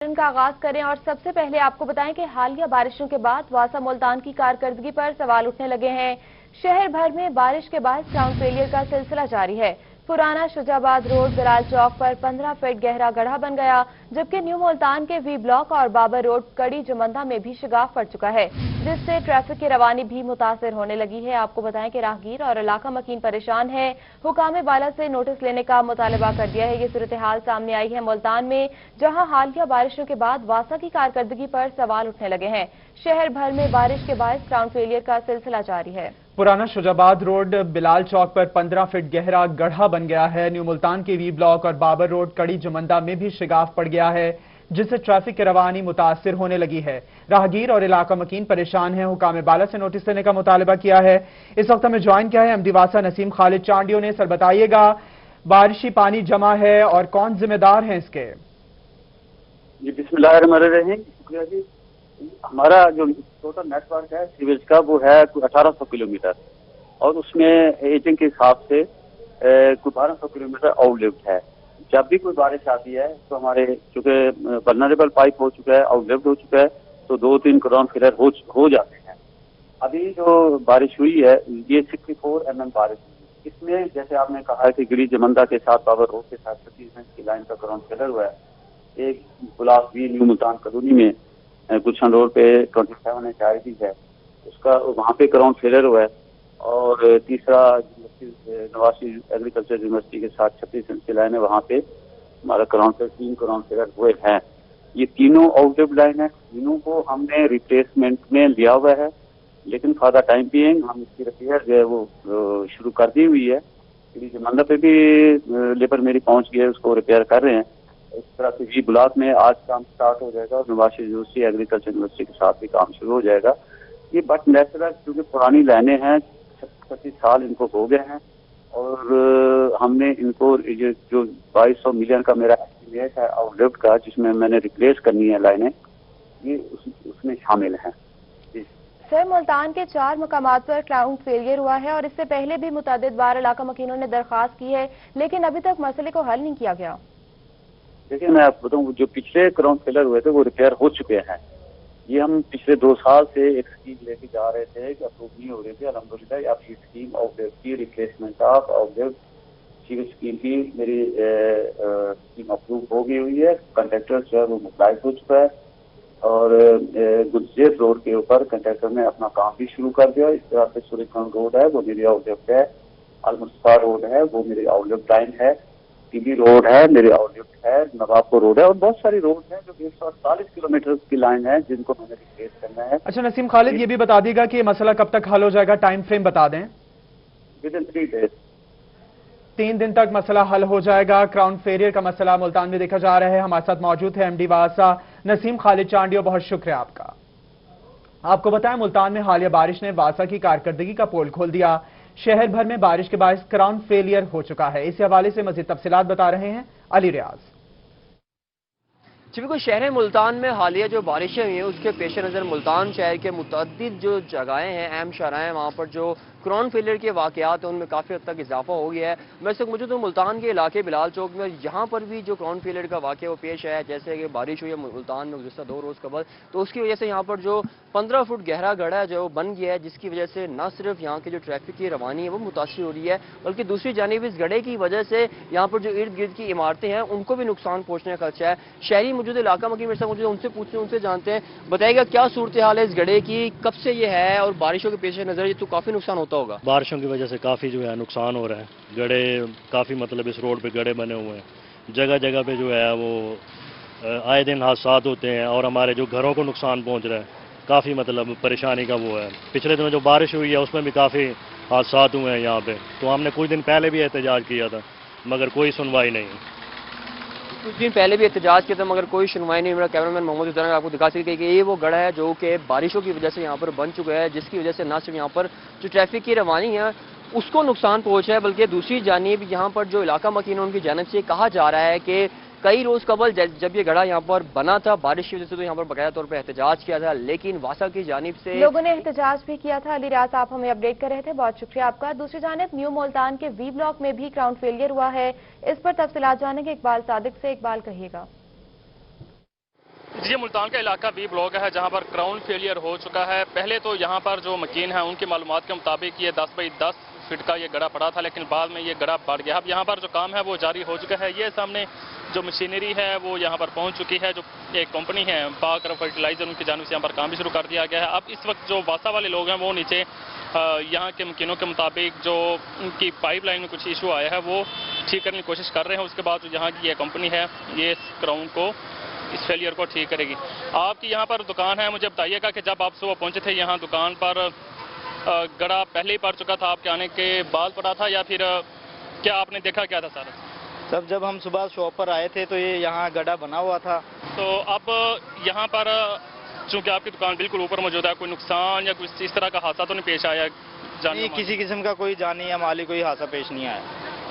का आगाज करें और सबसे पहले आपको बताएं कि हालिया बारिशों के बाद वासा मुल्तान की कारकर्दगी पर सवाल उठने लगे हैं। शहर भर में बारिश के बाद ग्राउंड फेलियर का सिलसिला जारी है। पुराना शुजाबाद रोड बिलाल चौक पर 15 फीट गहरा गड्ढा बन गया, जबकि न्यू मुल्तान के वी ब्लॉक और बाबर रोड कड़ी जमंदा में भी शिगाफ पड़ चुका है, जिससे ट्रैफिक की रवानी भी मुतासिर होने लगी है। आपको बताएं कि राहगीर और इलाका मकीन परेशान है। हुकाम बाला से नोटिस लेने का मुतालबा कर दिया है। ये सूरत हाल सामने आई है मुल्तान में, जहां हालिया बारिशों के बाद वासा की कारकर्दगी पर सवाल उठने लगे हैं। शहर भर में बारिश के बाद ग्राउंड फेलियर का सिलसिला जारी है। पुराना शुजाबाद रोड बिलाल चौक पर 15 फीट गहरा गड्ढा बन गया है। न्यू मुल्तान के वी ब्लॉक और बाबर रोड कड़ी जमंदा में भी शिगाफ पड़ गया है, जिससे ट्रैफिक की रवानी मुतासिर होने लगी है। राहगीर और इलाका मकीन परेशान हैं। हुकाम बाला से नोटिस लेने का मुतालबा किया है। इस वक्त हमें ज्वाइन किया है एमडी वासा नसीम खालिद चांडियो ने। सर बताइएगा, बारिशी पानी जमा है और कौन जिम्मेदार है इसके? जी बिस्मिल्लाहिर्रहमानिर्रहीम। शुक्रिया जी। हमारा जो टोटल नेटवर्क है सीवेज का वो है 1800 किलोमीटर और उसमें एजिंग के हिसाब से कुछ 1200 किलोमीटर आउटलिफ्ट है। जब भी कोई बारिश आती है तो हमारे चूंकि वल्नरेबल पाइप हो चुका है, आउटलिफ्ट हो चुका है, तो 2-3 ग्राउंड फेलियर हो जाते हैं। अभी जो बारिश हुई है ये 64 mm बारिश हुई। इसमें जैसे आपने कहा है कि गिरी जमंदा के साथ बाबर रोड के साथ 36 इंच की लाइन का ग्राउंड फेलियर हुआ है। एक ब्लॉक भी न्यू मुल्तान कॉलोनी में गुलशन रोड पे 27 इंच आईडी है, उसका वहाँ पे ग्राउंड फेलियर हुआ है। और तीसरा नवासी एग्रीकल्चर यूनिवर्सिटी के साथ 36 इंच की लाइन है, वहाँ पे हमारा ग्राउंड फेलियर 3 ग्राउंड फेलियर हुए हैं। ये तीनों आउटलिफ्ट लाइन है, तीनों को हमने रिप्लेसमेंट में लिया हुआ है, लेकिन फॉर द टाइम बीइंग हम इसकी रिपेयर जो है वो शुरू कर दी हुई है। जमंदा पे भी लेबर मेरी पहुंच गई है, उसको रिपेयर कर रहे हैं। इस तरह से वी ब्लॉक में आज काम स्टार्ट हो जाएगा और नवासी यूनिवर्सिटी एग्रीकल्चर यूनिवर्सिटी के साथ भी काम शुरू हो जाएगा। ये बट नेचुरल क्योंकि पुरानी लाइनें हैं, 25 साल इनको हो गए हैं और हमने इनको ये जो 2200 मिलियन का मेरा एस्टिमेट है आउटलिफ्ट का, जिसमें मैंने रिप्लेस करनी है लाइनें, ये उसमें शामिल हैं। सर, मुल्तान के 4 मकामात पर ग्राउंड फेलियर हुआ है और इससे पहले भी मुतअद्दिद बार इलाका मकीनों ने दरख्वास्त की है, लेकिन अभी तक मसले को हल नहीं किया गया। देखिए मैं आपको बताऊँ, जो पिछले ग्राउंड फेलियर हुए थे वो रिपेयर हो चुके हैं। ये हम पिछले 2 साल से एक स्कीम लेके जा रहे थे कि अप्रूव नहीं हो रही थी। अल्हम्दुलिल्लाह अब ये स्कीम आउटलिफ्ट की रिप्लेसमेंट ऑफ आउटलिफ्ट स्कीम की मेरी स्कीम अप्रूव हो गई हुई है। कंट्रैक्टर जो है वो मुतलाइज हो चुका है और गुलजेर रोड के ऊपर कंट्रैक्टर ने अपना काम भी शुरू कर दिया। इस तरह से सूर्यकांत रोड है वो मेरी आउटलिफ्ट है, अलमुस्तफा रोड है वो मेरी आउटलिफ्ट लाइन है, टीबी रोड है मेरी आउटलिफ्ट है, नवाबपुर रोड है और बहुत सारी रोड है जो 148 किलोमीटर की लाइन है जिनको मैंने रिप्लेस करना है। अच्छा नसीम खालिद, ये भी बता दीजिएगा कि मसला कब तक हल हो जाएगा, टाइम फ्रेम बता दें। विदिन 3 डेज, 3 दिन तक मसला हल हो जाएगा। ग्राउंड फेलियर का मसला मुल्तान में देखा जा रहा है। हमारे साथ मौजूद है एमडी वासा नसीम खालिद चांडियो, बहुत शुक्रिया आपका। आपको बताएं, मुल्तान में हालिया बारिश ने वासा की कारकर्दगी का पोल खोल दिया। शहर भर में बारिश के बायस ग्राउंड फेलियर हो चुका है। इसी हवाले से मजीद तफसीलात बता रहे हैं अली रियाज। जी बिल्कुल, शहर मुल्तान में हालिया जो बारिशें हुई हैं उसके पेश नज़र मुल्तान शहर के मुतअद्दिद जो जगहें हैं, अहम शहराएँ, वहाँ पर जो ग्राउंड फेलियर के वाक़यात हैं उनमें काफ़ी हद तक इजाफा हो गया है। मैं इस वक्त मौजूद हूँ मुल्तान के इलाके बिलाल चौक में, यहाँ पर भी जो ग्राउंड फेलियर का वाक़या वो पेश आया। जैसे कि बारिश हुई है मुल्तान में गुज़श्ता 2 रोज़ कबल, तो उसकी वजह से यहाँ पर जो 15 फुट गहरा गड्ढा जो बन गया है, जिसकी वजह से न सिर्फ यहाँ की जो ट्रैफिक की रवानी है वो मुतासिर हो रही है, बल्कि दूसरी जानिब इस गड्ढे की वजह से यहाँ पर जो इर्द गिर्द की इमारतें हैं उनको भी नुकसान पहुँचने का खदशा है। शहरी मौजूद इलाका मकीन मेरे साथ मौजूद, उनसे पूछते हैं, उनसे जानते हैं, बताइएगा क्या सूरत हाल है इस गड्ढे की, कब से ये है और बारिशों के पेश नज़र ये तो काफ़ी नुकसान होता होगा। बारिशों की वजह से काफ़ी जो है नुकसान हो रहा है। गड्ढे काफ़ी मतलब इस रोड पे गड्ढे बने हुए हैं, जगह जगह पे जो है वो आए दिन हादसात होते हैं और हमारे जो घरों को नुकसान पहुंच रहा है। काफ़ी मतलब परेशानी का वो है। पिछले दिनों जो बारिश हुई है उसमें भी काफ़ी हादसात हुए हैं यहाँ पे, तो हमने कुछ दिन पहले भी एहतजाज किया था मगर कोई सुनवाई नहीं। कुछ दिन पहले भी एहतजाज किया था मगर कोई सुनवाई नहीं। मेरा कैमरामैन मोहम्मद हुसैन आपको दिखा सके कि ये वो गड्ढा है जो कि बारिशों की वजह से यहाँ पर बन चुका है, जिसकी वजह से न सिर्फ यहाँ पर जो ट्रैफिक की रवानी है उसको नुकसान पहुंचा है, बल्कि दूसरी जानिब यहाँ पर जो इलाका मकीन उनकी जानिब से कहा जा रहा है कि कई रोज कबल जब ये गड्ढा यहाँ पर बना था बारिश की वजह से, तो यहाँ पर बकाया तौर पर एहतजाज किया था, लेकिन वासा की जानिब से लोगों ने एहतजाज भी किया था। अली रियाज, आप हमें अपडेट कर रहे थे, बहुत शुक्रिया आपका। दूसरी जानिब न्यू मुल्तान के वी ब्लॉक में भी ग्राउंड फेलियर हुआ है, इस पर तफसीलात जानेंगे इकबाल सादिक से। इकबाल, कहिएगा। ये मुल्तान का इलाका बी ब्लॉक है जहां पर क्राउन फेलियर हो चुका है। पहले तो यहां पर जो मकीन है उनकी मालूमात के मुताबिक ये 10 बाई 10 फीट का ये गड़ा पड़ा था, लेकिन बाद में ये गड़ा बढ़ गया। अब यहाँ पर जो काम है वो जारी हो चुका है। ये सामने जो मशीनरी है वो यहाँ पर पहुँच चुकी है। जो एक कंपनी है पाक फर्टिलाइजर, उनकी जानिब से यहाँ पर काम भी शुरू कर दिया गया है। अब इस वक्त जो वासा वाले लोग हैं वो नीचे यहाँ के मकीनों के मुताबिक जो उनकी पाइपलाइन में कुछ इशू आया है वो ठीक करने की कोशिश कर रहे हैं। उसके बाद जो यहाँ की ये कंपनी है ये इस क्राउन को, इस फेलियर को ठीक करेगी। आपकी यहाँ पर दुकान है, मुझे बताइएगा कि जब आप सुबह पहुँचे थे यहाँ दुकान पर गड़ा पहले ही पड़ चुका था, आपके आने के बाद पड़ा था, या फिर क्या आपने देखा क्या था सारा? सब जब हम सुबह शॉप पर आए थे तो ये यहाँ गड्ढा बना हुआ था। तो अब यहाँ पर चूंकि आपकी दुकान बिल्कुल ऊपर मौजूद है, कोई नुकसान या कुछ इस तरह का हादसा तो नहीं पेश आया? नहीं, किसी किस्म का कोई जानी या माली कोई हादसा पेश नहीं आया।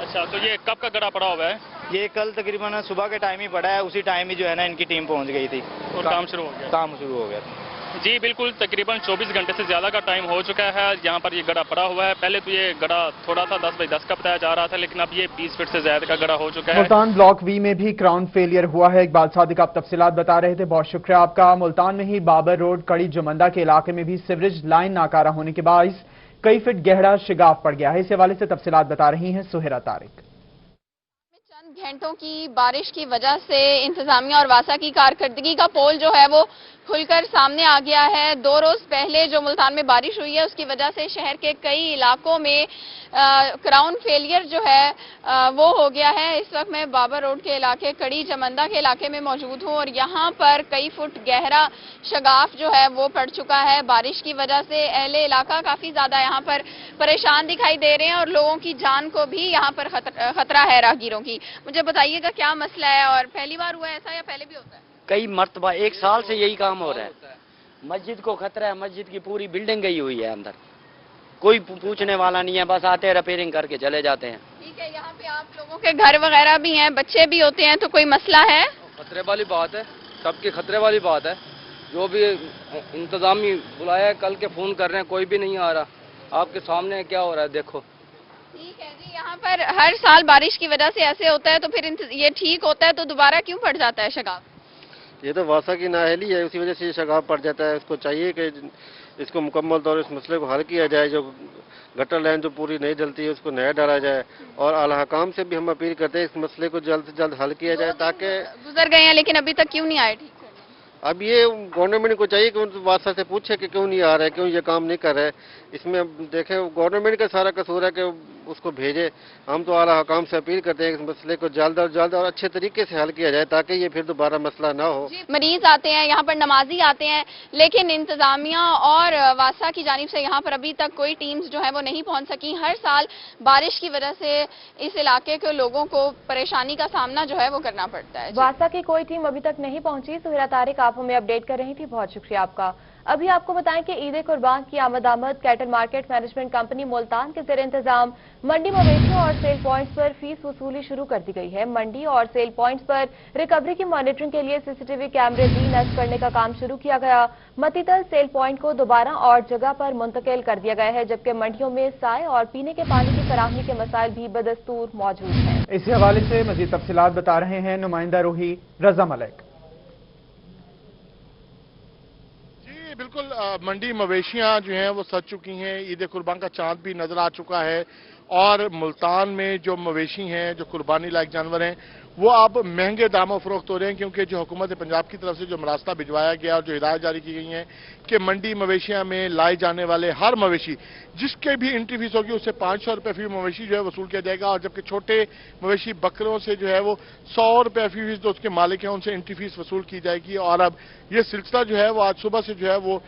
अच्छा, तो ये कब का गड्ढा पड़ा हुआ है? ये कल तकरीबन सुबह के टाइम ही पड़ा है, उसी टाइम ही जो है ना इनकी टीम पहुँच गई थी और काम शुरू हो गया? काम शुरू हो गया था जी बिल्कुल, तकरीबन 24 घंटे से ज़्यादा का टाइम हो चुका है। यहाँ पर ये गड्ढा पड़ा हुआ है। पहले तो ये गड्ढा थोड़ा सा 10 बाई 10 का बताया जा रहा था, लेकिन अब ये 20 फीट से ज़्यादा का गड्ढा हो चुका है। मुल्तान ब्लॉक वी में भी क्राउन फेलियर हुआ है। इकबाल सादिक आप तफसीलात बता रहे थे, बहुत शुक्रिया आपका। मुल्तान में ही बाबर रोड कड़ी जुमंदा के इलाके में भी सीवरेज लाइन नाकारा होने के बायस कई फीट गहरा शिगाफ पड़ गया है। इस हवाले से तफसीलात बता रही हैं सुहेरा तारिक। चंद घंटों की बारिश की वजह से इंतजामिया और वासा की कारकर्दगी का पोल जो है वो खुलकर सामने आ गया है। 2 रोज पहले जो मुल्तान में बारिश हुई है उसकी वजह से शहर के कई इलाकों में क्राउन फेलियर जो है वो हो गया है। इस वक्त मैं बाबर रोड के इलाके कड़ी जमंदा के इलाके में मौजूद हूँ और यहाँ पर कई फुट गहरा शगाफ जो है वो पड़ चुका है। बारिश की वजह से अहले इलाका काफी ज्यादा यहाँ पर परेशान दिखाई दे रहे हैं और लोगों की जान को भी यहाँ पर खतरा है, राहगीरों की। मुझे बताइएगा क्या मसला है और पहली बार हुआ है ऐसा या पहले भी होता है? कई मर्तबा 1 साल से यही काम हो रहा है। मस्जिद को खतरा है, मस्जिद की पूरी बिल्डिंग गई हुई है अंदर, कोई पूछने वाला नहीं है, बस आते हैं रिपेयरिंग करके चले जाते हैं। ठीक है, यहाँ पे आप लोगों के घर वगैरह भी हैं, बच्चे भी होते हैं, तो कोई मसला है? खतरे वाली बात है, सबकी खतरे वाली बात है। जो भी इंतजामी बुलाया है कल के फोन कर रहे हैं, कोई भी नहीं आ रहा। आपके सामने क्या हो रहा है देखो। ठीक है जी, यहाँ पर हर साल बारिश की वजह से ऐसे होता है, तो फिर ये ठीक होता है तो दोबारा क्यों पड़ जाता है शगाफ? ये तो वासा की नाअहली है, उसी वजह से शगाफ पड़ जाता है। इसको चाहिए कि इसको मुकम्मल तौर इस मसले को हल किया जाए। जो गटर लाइन जो पूरी नहीं डलती है उसको नया डाला जाए और आला हकाम से भी हम अपील करते हैं इस मसले को जल्द से जल्द हल किया जाए, ताकि गुजर गए हैं लेकिन अभी तक क्यों नहीं आए ठीक? अब ये गवर्नमेंट को चाहिए कि उन वासा से पूछे कि क्यों नहीं आ रहा है, क्यों ये काम नहीं कर रहा है। इसमें देखें गवर्नमेंट का सारा कसूर है कि उसको भेजे। हम तो आला हकाम से अपील करते हैं कि इस मसले को जल्द और अच्छे तरीके से हल किया जाए, ताकि ये फिर दोबारा मसला ना हो। मरीज आते हैं यहाँ पर, नमाजी आते हैं, लेकिन इंतजामिया और वासा की जानिब से यहाँ पर अभी तक कोई टीम्स जो है वो नहीं पहुँच सकी। हर साल बारिश की वजह से इस इलाके के लोगों को परेशानी का सामना जो है वो करना पड़ता है। वासा की कोई टीम अभी तक नहीं पहुंची। सुहेरा तारिक आप हमें अपडेट कर रही थी, बहुत शुक्रिया आपका। अभी आपको बताएं कि ईद कुर्बान की आमद cattle market management company Multan के ज़ेर इंतजाम मंडी मवेशियों और सेल पॉइंट्स पर फीस वसूली शुरू कर दी गई है। मंडी और सेल पॉइंट्स पर रिकवरी की मॉनिटरिंग के लिए सीसीटीवी कैमरे भी नस्ब करने का काम शुरू किया गया। मतीतल सेल पॉइंट को दोबारा और जगह पर मुंतकिल कर दिया गया है, जबकि मंडियों में साए और पीने के पानी की फराहमी के मसाइल भी बदस्तूर मौजूद हैं। इसी हवाले से मजीद तफसीलात बता रहे हैं नुमाइंदा रूही रजा मलिक। बिल्कुल, मंडी मवेशियां जो हैं वो सज चुकी हैं, ईद कुर्बान का चांद भी नजर आ चुका है और मुल्तान में जो मवेशी हैं, जो कुर्बानी लायक जानवर हैं, वो अब महंगे दामों फरोख्त हो रहे हैं, क्योंकि जो हुकूमत पंजाब की तरफ से जो रास्ता भिजवाया गया और जो हिदायत जारी की गई हैं कि मंडी मवेशियां में लाए जाने वाले हर मवेशी जिसके भी एंट्री फीस होगी उससे 500 रुपये फी मवेशी जो है वसूल किया जाएगा, और जबकि छोटे मवेशी बकरों से जो है वो 100 रुपये फी जो उसके मालिक हैं उनसे एंट्री फीस वसूल की जाएगी। और अब ये सिलसिला जो है वो आज सुबह से जो है वो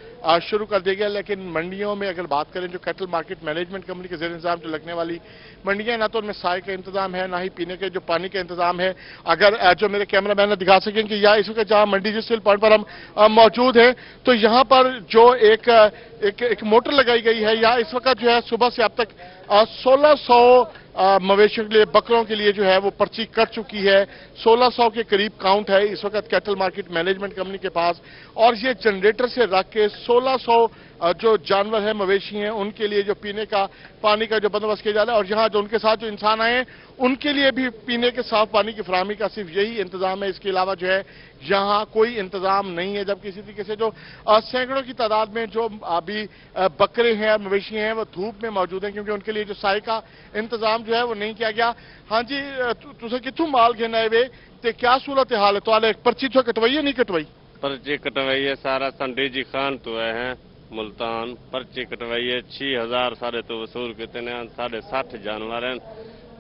शुरू कर दिया गया। लेकिन मंडियों में अगर बात करें, जो कैटल मार्केट मैनेजमेंट कंपनी के ज़ेर इंतजाम जो लगने वाली मंडियां, ना तो उनमें साए का इंतजाम है, ना ही पीने के जो पानी का इंतजाम है। अगर जो मेरे कैमरा मैन दिखा सकें कि या इस वक्त जहां मंडी जिस सेल पॉइंट पर हम मौजूद हैं, तो यहाँ पर जो एक मोटर लगाई गई है, या इस वक्त जो है सुबह से अब तक 1600 मवेशियों के लिए, बकरों के लिए जो है वो पर्ची कट चुकी है। 1600 के करीब काउंट है इस वक्त कैटल मार्केट मैनेजमेंट कंपनी के पास, और ये जनरेटर से रख के 1600 जो जानवर हैं, मवेशी हैं, उनके लिए जो पीने का पानी का जो बंदोबस्त किया जा रहा है। और यहाँ जो उनके साथ जो इंसान आए हैं उनके लिए भी पीने के साफ पानी की फराहमी का सिर्फ यही इंतजाम है। इसके अलावा जो है यहाँ कोई इंतजाम नहीं है। जबकि इसी तरीके से जो सैकड़ों की तादाद में जो अभी बकरे हैं, मवेशी हैं, वो धूप में मौजूद हैं, क्योंकि उनके लिए जो साए का इंतजाम जो है वो नहीं किया गया। हाँ जी, तुझे कितों माल घेना है वे, ते क्या सूरत हाल है? तो पर्ची तो कटवाई है नहीं कटवाई? पर्ची कटवाई है, सारा संडी जी खान तो है मुल्तान, पर्ची कटवाई है। 6000 सारे तो वसूल कितने हैं, 60 जानवर हैं।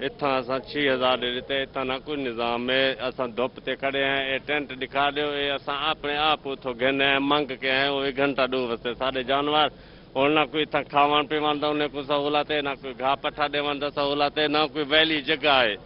इतना असा 6000 दे देते, इतना ना कोई निजाम है। असा धुप ते खड़े हैं, ये टेंट दिखा दो, ये असा अपने आप उतो घेने हैं, मंग के हैं, वो 1 घंटा 2 बजे सारे जानवर। और ना कोई इतना खावन पीवन का उन्हें कोई सहूलत है, ना कोई घाह पट्ठा देवन का सहूलत है, ना कोई वैली जगह है,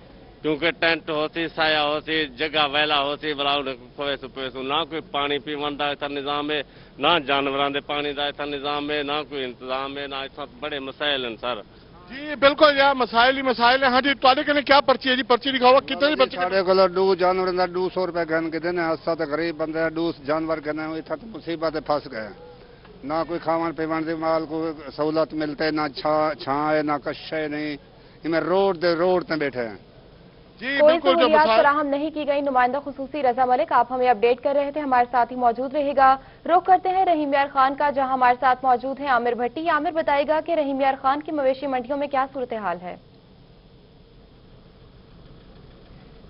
क्योंकि टेंट होती, साया होती, जगह वैला होती, बड़ा पैसू पैसू, ना कोई पानी पीवन का इतना निजाम है, ना जानवरों के पानी का इतना निजाम है, ना कोई इंतजाम है, ना इतना बड़े मसाइल हैं सर। जी बिल्कुल यार, मसाइल ही मसाइल है। हाँ जी, तुम्हारे कने क्या पर्ची है जी? पर्ची दिखाओ, कितनी पर्ची? साढ़े को डू जानवर का 200 रुपए गहन के देने, हस्सा तो गरीब बंदे डू जानवर गहने, इतना तो मुसीबत फंस गए। ना कोई खावन पीवन की माल को सहूलत मिलते, ना छा है, ना कश्य नहीं, इनमें रोड ते बैठे हैं। कोई सहूलियात फराहम नहीं की गई। नुमाइंदा खुसूसी रजा मलिक आप हमें अपडेट कर रहे थे, हमारे साथ ही मौजूद रहेगा। रुख करते हैं रहीम यार खान का, जहां हमारे साथ मौजूद हैं आमिर भट्टी। आमिर बताएगा कि रहीम यार खान की मवेशी मंडियों में क्या सूरत हाल है?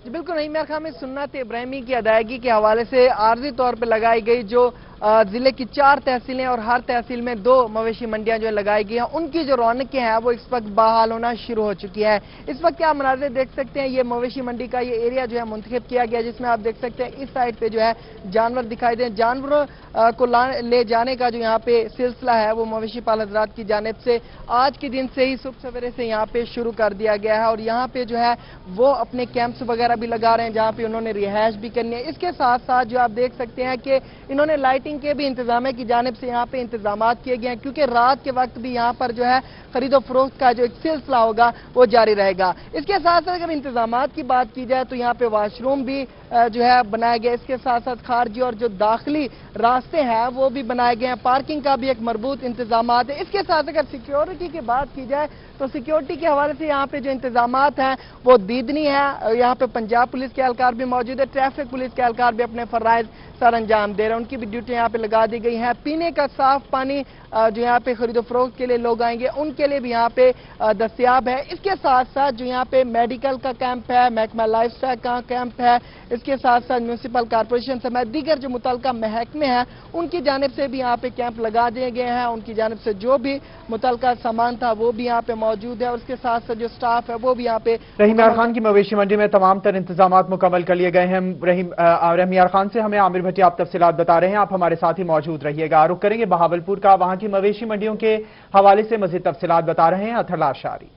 जी बिल्कुल, रहीम यार खान में सुन्नत इब्राहिमी की अदायगी के हवाले से आर्जी तौर पर लगाई गई जो जिले की 4 तहसीलें और हर तहसील में 2 मवेशी मंडियां जो लगाई गई हैं, उनकी जो रौनकें हैं वो इस वक्त बहाल होना शुरू हो चुकी है। इस वक्त क्या मनाज़िर देख सकते हैं, ये मवेशी मंडी का ये एरिया जो है मुंतखब किया गया, जिसमें आप देख सकते हैं इस साइड पे जो है जानवर दिखाई दे। जानवरों को ले जाने का जो यहाँ पे सिलसिला है वो मवेशी पाल हजरात की जानिब से आज के दिन से ही सुबह सवेरे से यहाँ पे शुरू कर दिया गया है। और यहाँ पे जो है वो अपने कैंप्स वगैरह भी लगा रहे हैं, जहाँ पे उन्होंने रिहाइश भी करनी है। इसके साथ साथ जो आप देख सकते हैं कि इन्होंने लाइटिंग के भी इंतजाम की जानिब से यहाँ पे इंतजामात किए गए हैं, क्योंकि रात के वक्त भी यहाँ पर जो है खरीदो फरोख्त का जो एक सिलसिला होगा वो जारी रहेगा। इसके साथ साथ अगर इंतजामात की बात की जाए तो यहाँ पे वॉशरूम भी जो है बनाया गया। इसके साथ साथ खारजी और जो दाखिली रास्ते हैं वो भी बनाए गए हैं। पार्किंग का भी एक मरबूत इंतजामात है। इसके साथ अगर सिक्योरिटी की बात की जाए तो सिक्योरिटी के हवाले से यहाँ पे जो इंतजामात हैं वो दीदनी है। यहाँ पे पंजाब पुलिस के एहलकार भी मौजूद है, ट्रैफिक पुलिस के एहलकार भी अपने फराइज सर अंजाम दे रहे हैं, उनकी भी ड्यूटी यहाँ पे लगा दी गई है। पीने का साफ पानी जो यहाँ पे खरीदो फरोख्त के लिए लोग आएंगे उनके लिए भी यहाँ पे दस्तयाब है। इसके साथ साथ जो यहाँ पे मेडिकल का कैंप है, महकमा लाइफ स्टाइल का कैंप है, इसके साथ साथ म्यूनसिपल कॉर्पोरेशन समेत दीगर जो मुतल्लिका महकमे हैं उनकी जानिब से भी यहाँ पे कैंप लगा दिए गए हैं। उनकी जानिब से जो भी मुतल्लिका सामान था वो भी यहाँ पे मौजूद है और उसके साथ साथ जो स्टाफ है वो भी यहाँ पे। रहीम यार खान की मवेशी मंडी में तमाम तर इंतजाम मुकम्मल कर लिए गए हैं। रहीम यार खान से हमें आमिर भट्टी आप तफसीलात बता रहे हैं, आप हमारे साथ ही मौजूद रहिएगा। रुख करेंगे बहावलपुर का, वहां की मवेशी मंडियों के हवाले से मजीद तफसीलात बता रहे हैं अथर लाशारी।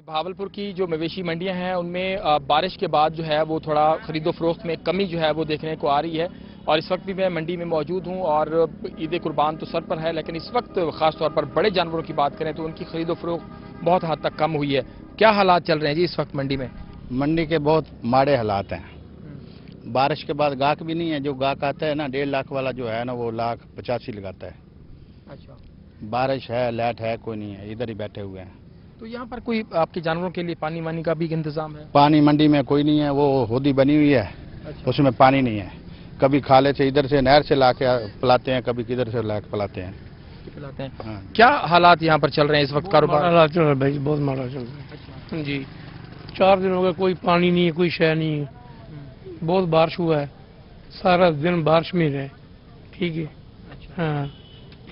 बहावलपुर की जो मवेशी मंडियां हैं उनमें बारिश के बाद जो है वो थोड़ा खरीदो फरोख्त में कमी जो है वो देखने को आ रही है। और इस वक्त भी मैं मंडी में मौजूद हूं और ईद कुर्बान तो सर पर है, लेकिन इस वक्त खास तौर पर बड़े जानवरों की बात करें तो उनकी खरीदो फरोख्त बहुत हद तक कम हुई है। क्या हालात चल रहे हैं जी इस वक्त मंडी में? मंडी के बहुत माड़े हालात हैं। बारिश के बाद गाहक भी नहीं है। जो गाहक आता है ना 1.5 लाख वाला जो है ना वो 1,85,000 लगाता है। अच्छा, बारिश है, लाइट है, कोई नहीं है, इधर ही बैठे हुए हैं। तो यहाँ पर कोई आपके जानवरों के लिए पानी वानी का भी इंतजाम है? पानी मंडी में कोई नहीं है, वो होदी बनी हुई है। अच्छा। उसमें पानी नहीं है। कभी खाले से इधर से नहर से ला के पिलाते हैं, कभी किधर से ला के पिलाते हैं। हाँ। क्या हालात यहाँ पर चल रहे हैं इस वक्त? कारोबार हालात चल रहा है भाई, बहुत माड़ा चल रहा है। अच्छा। जी 4 दिन हो गए, कोई पानी नहीं है, कोई शय नहीं है। बहुत बारिश हुआ है, सारा दिन बारिश में रहे। ठीक है। अच्छा। हाँ,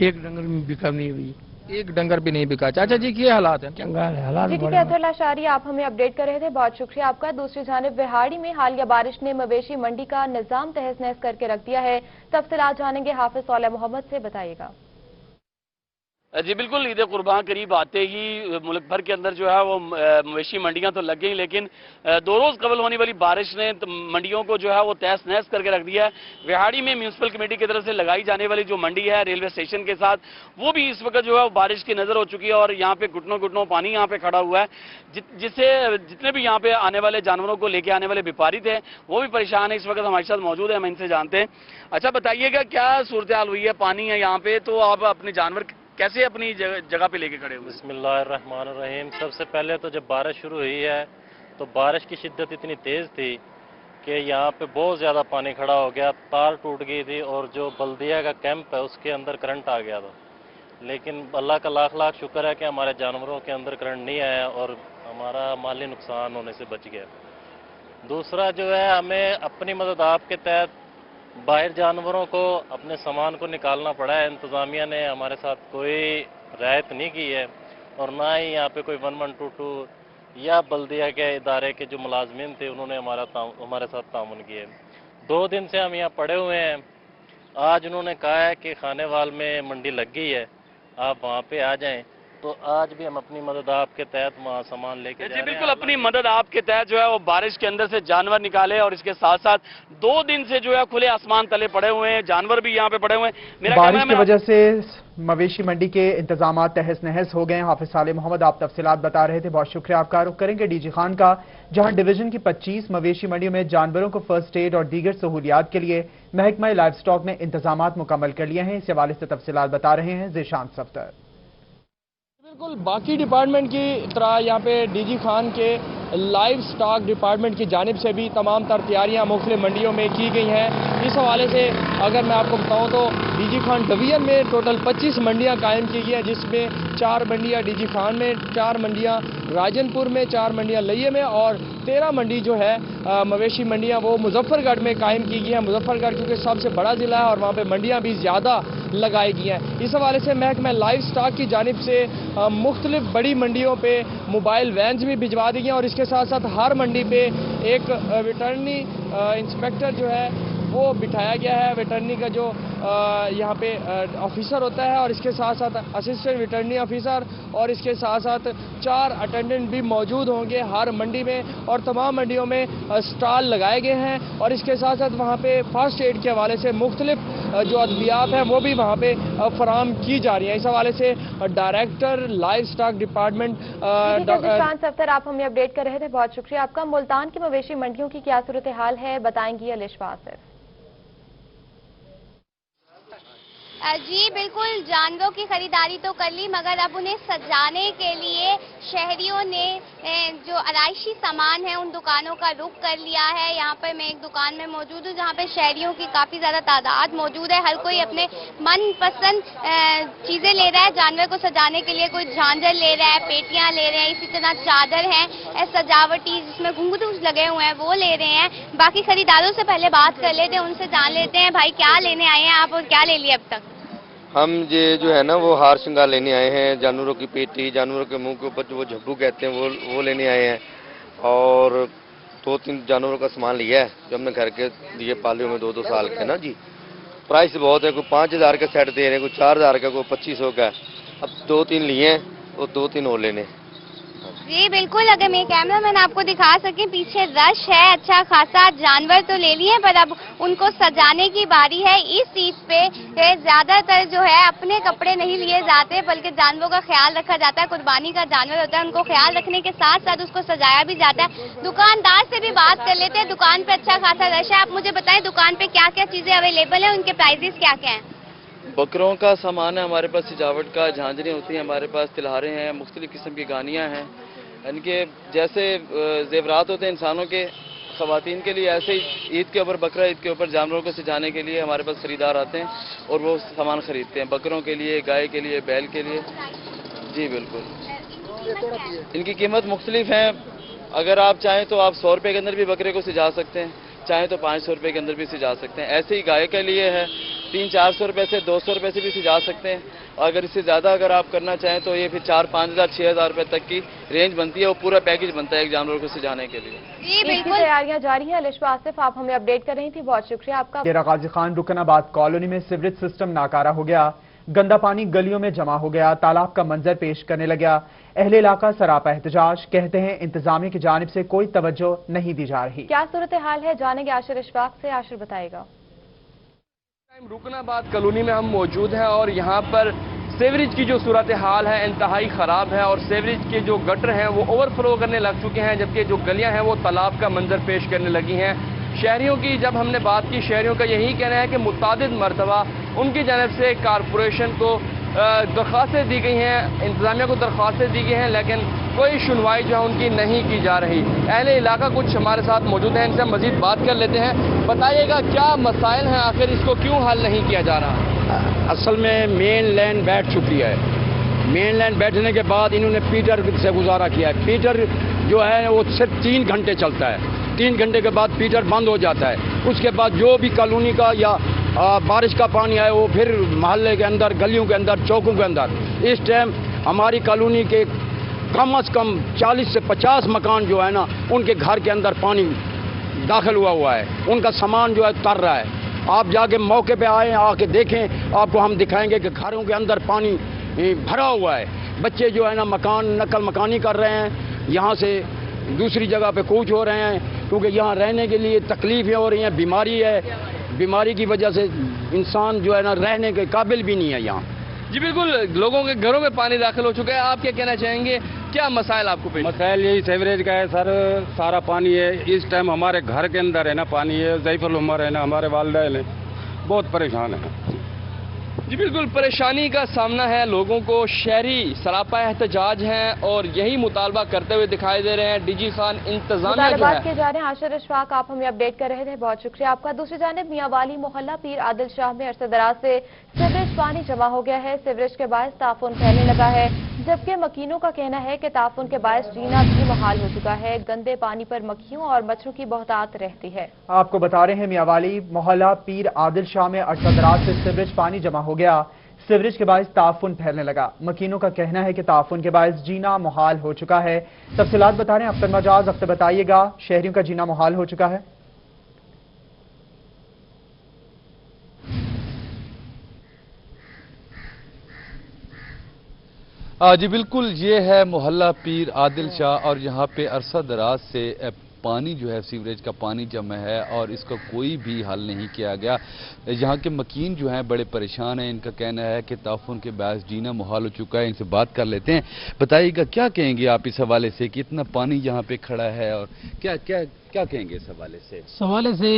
एक डंगर भी बिका नहीं हुई, एक डंगर भी नहीं बिका। चाचा जी ये हालात है? चंगा है हालात। जी ठीक है अथर लाशारी, आप हमें अपडेट कर रहे थे, बहुत शुक्रिया आपका। दूसरी जानिब बिहाड़ी में हालिया बारिश ने मवेशी मंडी का निजाम तहस नहस करके रख दिया है। तफसीलात जानेंगे हाफिज सौलह मोहम्मद से, बताइएगा। जी बिल्कुल, ईद कुर्बान करीब आते ही मुल्क भर के अंदर जो है वो मवेशी मंडियां तो लग गई, लेकिन 2 रोज कबल होने वाली बारिश ने मंडियों को जो है वो तहस नहस करके रख दिया है। बिहाड़ी में म्यूनसिपल कमेटी की तरफ से लगाई जाने वाली जो मंडी है रेलवे स्टेशन के साथ, वो भी इस वक्त जो है बारिश की नजर हो चुकी है और यहाँ पे घुटनों घुटनों पानी यहाँ पे खड़ा हुआ है, जिससे जितने भी यहाँ पे आने वाले जानवरों को लेके आने वाले व्यापारी थे वो भी परेशान है। इस वक्त हमारे साथ मौजूद है, हम इनसे जानते हैं। अच्छा बताइएगा क्या सूरत हाल हुई है? पानी है यहाँ पे, तो आप अपने जानवर कैसे अपनी जगह पे लेके खड़े हुए? बिस्मिल्लाहिर्रहमानिर्रहीम। सबसे पहले तो जब बारिश शुरू हुई है तो बारिश की शिद्दत इतनी तेज़ थी कि यहाँ पे बहुत ज़्यादा पानी खड़ा हो गया, तार टूट गई थी और जो बल्दिया का कैंप है उसके अंदर करंट आ गया था। लेकिन अल्लाह का लाख लाख शुक्र है कि हमारे जानवरों के अंदर करंट नहीं आया और हमारा माली नुकसान होने से बच गया। दूसरा जो है, हमें अपनी मदद आपके तहत बाहर जानवरों को अपने सामान को निकालना पड़ा है। इंतज़ामिया ने हमारे साथ कोई रियायत नहीं की है और ना ही यहाँ पे कोई 1122 या बल्दिया के इदारे के जो मुलाजमीन थे उन्होंने हमारे साथ तामुन किया है। 2 दिन से हम यहाँ पड़े हुए हैं। आज उन्होंने कहा है कि खानेवाल में मंडी लग गई है, आप वहाँ पे आ जाएं, तो आज भी हम अपनी मदद आपके तहत वहाँ सामान लेके जा रहे हैं। बिल्कुल अपनी मदद आपके तहत जो है वो बारिश के अंदर से जानवर निकाले और इसके साथ साथ 2 दिन से जो है खुले आसमान तले पड़े हुए हैं, जानवर भी यहाँ पे पड़े हुए हैं। बारिश की वजह से मवेशी मंडी के इंतजाम तहस नहस हो गए। हाफिज साले मोहम्मद आप तफसीलात बता रहे थे, बहुत शुक्रिया आपका। रुख करेंगे डीजी खान का, जहां डिवीजन की 25 मवेशी मंडियों में जानवरों को फर्स्ट एड और दीगर सहूलियात के लिए महकमा लाइव स्टॉक ने इंतजाम मुकम्मल कर लिए हैं। इस हवाले से तफसीलात बता रहे हैं ज़ीशान सफ्तर। बिल्कुल बाकी डिपार्टमेंट की तरह यहाँ पे डीजी खान के लाइव स्टॉक डिपार्टमेंट की जानिब से भी तमाम तर तैयारियाँ मुख्तलिफ मंडियों में की गई हैं। इस हवाले से अगर मैं आपको बताऊँ तो डीजी खान डिवीजन में टोटल 25 मंडियाँ कायम की गई हैं, जिसमें 4 मंडियाँ डीजी खान में, 4 मंडियाँ राजनपुर में, 4 मंडियाँ लइये में और 13 मंडी जो है मवेशी मंडियाँ वो मुजफ्फरगढ़ में कायम की गई हैं। मुजफ्फरगढ़ क्योंकि सबसे बड़ा ज़िला है और वहाँ पर मंडियाँ भी ज़्यादा लगाई गई हैं। इस हवाले से महकमा लाइव स्टॉक की जानिब से मुख्तलिफ बड़ी मंडियों पे मोबाइल वैन्स भी भिजवा दी गई और इसके साथ साथ हर मंडी पे एक वेटरनरी इंस्पेक्टर जो है वो बिठाया गया है। वेटरनरी का जो यहाँ पे ऑफिसर होता है और इसके साथ साथ असिस्टेंट वेटरनरी ऑफिसर और इसके साथ साथ 4 अटेंडेंट भी मौजूद होंगे हर मंडी में और तमाम मंडियों में स्टॉल लगाए गए हैं। और इसके साथ साथ वहाँ पे फर्स्ट एड के हवाले से मुख्तलिफ जो अद्वियात हैं वो भी वहाँ पे फराहम की जा रही हैं। इस हवाले से director live stock department Safdar आप हमें अपडेट कर रहे थे, बहुत शुक्रिया आपका। मुल्तान की मवेशी मंडियों की क्या सूरत हाल है, बताएंगी अलिशा आसिफ। जी बिल्कुल, जानवरों की खरीदारी तो कर ली मगर अब उन्हें सजाने के लिए शहरियों ने जो आराइशी सामान है उन दुकानों का रुख कर लिया है। यहाँ पर मैं एक दुकान में मौजूद हूँ जहाँ पे शहरियों की काफ़ी ज़्यादा तादाद मौजूद है। हर कोई अपने मनपसंद चीज़ें ले रहा है जानवर को सजाने के लिए। कोई झांझर ले रहा है, पेटियाँ ले रहे हैं, इसी तरह चादर है सजावटी जिसमें घुंघरू लगे हुए हैं वो ले रहे हैं। बाकी खरीदारों से पहले बात कर लेते हैं, उनसे जान लेते हैं भाई क्या लेने आए हैं आप और क्या ले लिया अब तक। हम ये जो है ना वो हार श्रृंगार लेने आए हैं, जानवरों की पेटी, जानवरों के मुंह के ऊपर जो वो झब्बू कहते हैं वो लेने आए हैं और 2-3 जानवरों का सामान लिया है जो हमने घर के लिए पाले हुए 2-2 साल के ना जी। प्राइस बहुत है, कोई 5000 का सेट दे रहे हैं, कोई 4000 का, कोई 2500 का। अब 2-3 लिए हैं और 2-3 और लेने। जी बिल्कुल, अगर मेरे कैमरा मैन आपको दिखा सके पीछे रश है अच्छा खासा। जानवर तो ले लिए पर अब उनको सजाने की बारी है। इस ईद पे ज्यादातर जो है अपने कपड़े नहीं लिए जाते बल्कि जानवरों का ख्याल रखा जाता है। कुर्बानी का जानवर होता है, उनको ख्याल रखने के साथ साथ उसको सजाया भी जाता है। दुकानदार से भी बात कर लेते हैं, दुकान पे अच्छा खासा रश है। आप मुझे बताएं दुकान पे क्या क्या चीजें अवेलेबल है, उनके प्राइजेस क्या क्या है। बकरों का सामान है हमारे पास, सजावट का, झांझरें होती हैं हमारे पास, तिलहारें हैं, मुख्तलिफ किस्म की गानियाँ हैं। इनके जैसे जेवरात होते हैं इंसानों के, ख़वातीन के लिए, ऐसे ही ईद के ऊपर, बकरा ईद के ऊपर जानवरों को सजाने के लिए हमारे पास ख़रीदार आते हैं और वो सामान ख़रीदते हैं बकरों के लिए, गाय के लिए, बैल के लिए। जी बिल्कुल, इनकी कीमत मुख्तलिफ हैं। अगर आप चाहें तो आप 100 रुपये के अंदर भी बकरे को सजा सकते हैं, चाहें तो 500 रुपये के अंदर भी सजा सकते हैं। ऐसे ही गाय के लिए है 300-400 रुपये से 200 रुपये से भी सजा सकते हैं। अगर इससे ज़्यादा अगर आप करना चाहें तो ये फिर 4-5,000-6,000 रुपये तक की रेंज बनती है। वो पूरा पैकेज बनता है एक जानवर को सजाने के लिए। जी बिल्कुल, तैयारियां जारी हैं। अलिशा आसिफ आप हमें अपडेट कर रही थी, बहुत शुक्रिया आपका। डेरा गाजी खान रुकनाबाद कॉलोनी में सीवरेज सिस्टम नाकारा हो गया, गंदा पानी गलियों में जमा हो गया, तालाब का मंजर पेश करने लगा। अहले इलाका सरापा एहतजाज, कहते हैं इंतजामिया की जानिब से कोई तवज्जो नहीं दी जा रही। क्या सूरत हाल है जानेंगे आशिर इशफाक से, आशिर बताएगा। रुकनाबाद कॉलोनी में हम मौजूद हैं और यहाँ पर सेवरेज की जो सूरत हाल है इंतहाई ख़राब है और सेवरेज के जो गटर हैं वो ओवरफ्लो करने लग चुके हैं, जबकि जो गलियां हैं वो तालाब का मंजर पेश करने लगी हैं। शहरियों की जब हमने बात की, शहरियों का यही कहना है कि मुतादिद मरतबा उनकी जानब से कारपोरेशन को درخواستیں دی گئی ہیں، انتظامیہ کو درخواستیں دی گئی ہیں، لیکن کوئی سنوائی جو ہے ان کی نہیں کی جا رہی۔ اہل علاقہ کچھ ہمارے ساتھ موجود ہیں، ان سے مزید بات کر لیتے ہیں۔ بتائیے گا کیا مسائل ہیں، آخر اس کو کیوں حل نہیں کیا جا رہا؟ اصل میں مین لائن بیٹھ چکی ہے، مین لائن بیٹھنے کے بعد انہوں نے پیٹر سے گزارا کیا ہے۔ پیٹر جو ہے وہ صرف 3 گھنٹے چلتا ہے، 3 گھنٹے کے بعد پیٹر بند ہو جاتا ہے۔ اس کے بعد جو بھی کالونی کا یا بارش کا پانی آئے وہ پھر محلے کے اندر، گلیوں کے اندر، چوکوں کے اندر۔ اس ٹائم ہماری کالونی کے کم از کم 40 سے 50 مکان جو ہے نا، ان کے گھر کے اندر پانی داخل ہوا ہے، ان کا سامان جو ہے تر رہا ہے۔ آپ جا کے موقع پہ آئیں، آ کے دیکھیں، آپ کو ہم دکھائیں گے کہ گھروں کے اندر پانی بھرا ہوا ہے۔ بچے جو ہے نا نقل مکانی کر رہے ہیں، یہاں سے دوسری جگہ پہ کوچ ہو رہے ہیں، کیونکہ یہاں رہنے کے لیے تکلیفیں ہو رہی ہیں، بیماری ہے، بیماری کی وجہ سے انسان جو ہے نا رہنے کے قابل بھی نہیں ہے یہاں۔ جی بالکل، لوگوں کے گھروں میں پانی داخل ہو چکا ہے، آپ کیا کہنا چاہیں گے؟ کیا مسائل آپ کو پیش؟ مسائل یہی سیوریج کا ہے سر، سارا پانی ہے اس ٹائم ہمارے گھر کے اندر ہے نا پانی ہے، ضعیف العمر ہے نا، ہمارے والدین ہیں، بہت پریشان ہیں۔ جی بالکل، پریشانی کا سامنا ہے لوگوں کو، شہری سراپا احتجاج ہیں اور یہی مطالبہ کرتے ہوئے دکھائی دے رہے ہیں۔ ڈی جی خان انتظامیہ جو ہے مطالبات کیے جا رہے ہیں۔ عاشر اشفاق، آپ ہمیں اپڈیٹ کر رہے تھے، بہت شکریہ آپ کا۔ دوسری جانب میاں والی محلہ پیر عادل شاہ میں عرصہ دراز سے سیوریج پانی جمع ہو گیا ہے، سیوریج کے باعث تعفن پھیلنے لگا ہے، جبکہ مکینوں کا کہنا ہے کہ تعفن کے باعث جینا بھی محال ہو چکا ہے، گندے پانی پر مکھیوں اور مچھروں کی بہتات رہتی ہے۔ آپ کو بتا رہے ہیں میاں والی محلہ پیر عادل شاہ میں عرصہ دراز سے سیوریج پانی جمع ہو گیا، سیوریج کے باعث تعفن پھیلنے لگا، مکینوں کا کہنا ہے کہ تعفن کے باعث جینا محال ہو چکا ہے۔ تفصیلات بتا رہے ہیں اختر مجاز۔ اختر بتائیے گا، شہریوں کا جینا محال ہو چکا ہے؟ جی بالکل، یہ ہے محلہ پیر عادل شاہ اور یہاں پہ عرصہ دراز سے پانی جو ہے سیوریج کا پانی جمع ہے اور اس کا کوئی بھی حل نہیں کیا گیا۔ یہاں کے مکین جو ہیں بڑے پریشان ہیں، ان کا کہنا ہے کہ تعفن کے باعث جینا محال ہو چکا ہے۔ ان سے بات کر لیتے ہیں، بتائیے گا کیا کہیں گے آپ اس حوالے سے کہ اتنا پانی یہاں پہ کھڑا ہے اور کیا کہیں گے اس حوالے سے؟ اس حوالے سے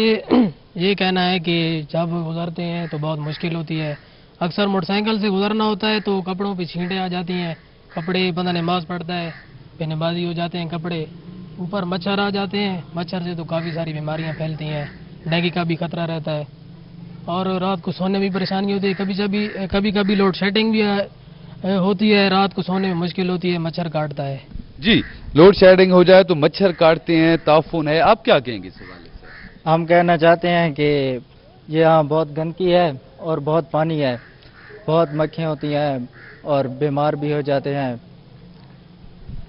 یہ کہنا ہے کہ جب گزرتے ہیں تو بہت مشکل ہوتی ہے، اکثر موٹر سائیکل سے گزرنا ہوتا ہے تو کپڑوں پہ چھینٹیں آ جاتی ہیں، کپڑے بندہ نماز پڑھتا ہے پہ نمازی ہو جاتے ہیں کپڑے، اوپر مچھر آ جاتے ہیں، مچھر سے تو کافی ساری بیماریاں پھیلتی ہیں، ڈینگی کا بھی خطرہ رہتا ہے اور رات کو سونے میں بھی پریشانی ہوتی ہے، کبھی کبھی لوڈ شیڈنگ بھی ہوتی ہے، رات کو سونے میں مشکل ہوتی ہے، مچھر کاٹتا ہے۔ جی، لوڈ شیڈنگ ہو جائے تو مچھر کاٹتے ہیں، تعفن ہے، آپ کیا کہیں گے اس حوالے سے؟ ہم کہنا چاہتے ہیں کہ یہاں بہت گندگی ہے اور بہت پانی ہے، بہت مکھیاں ہوتی ہیں اور بیمار بھی ہو جاتے ہیں۔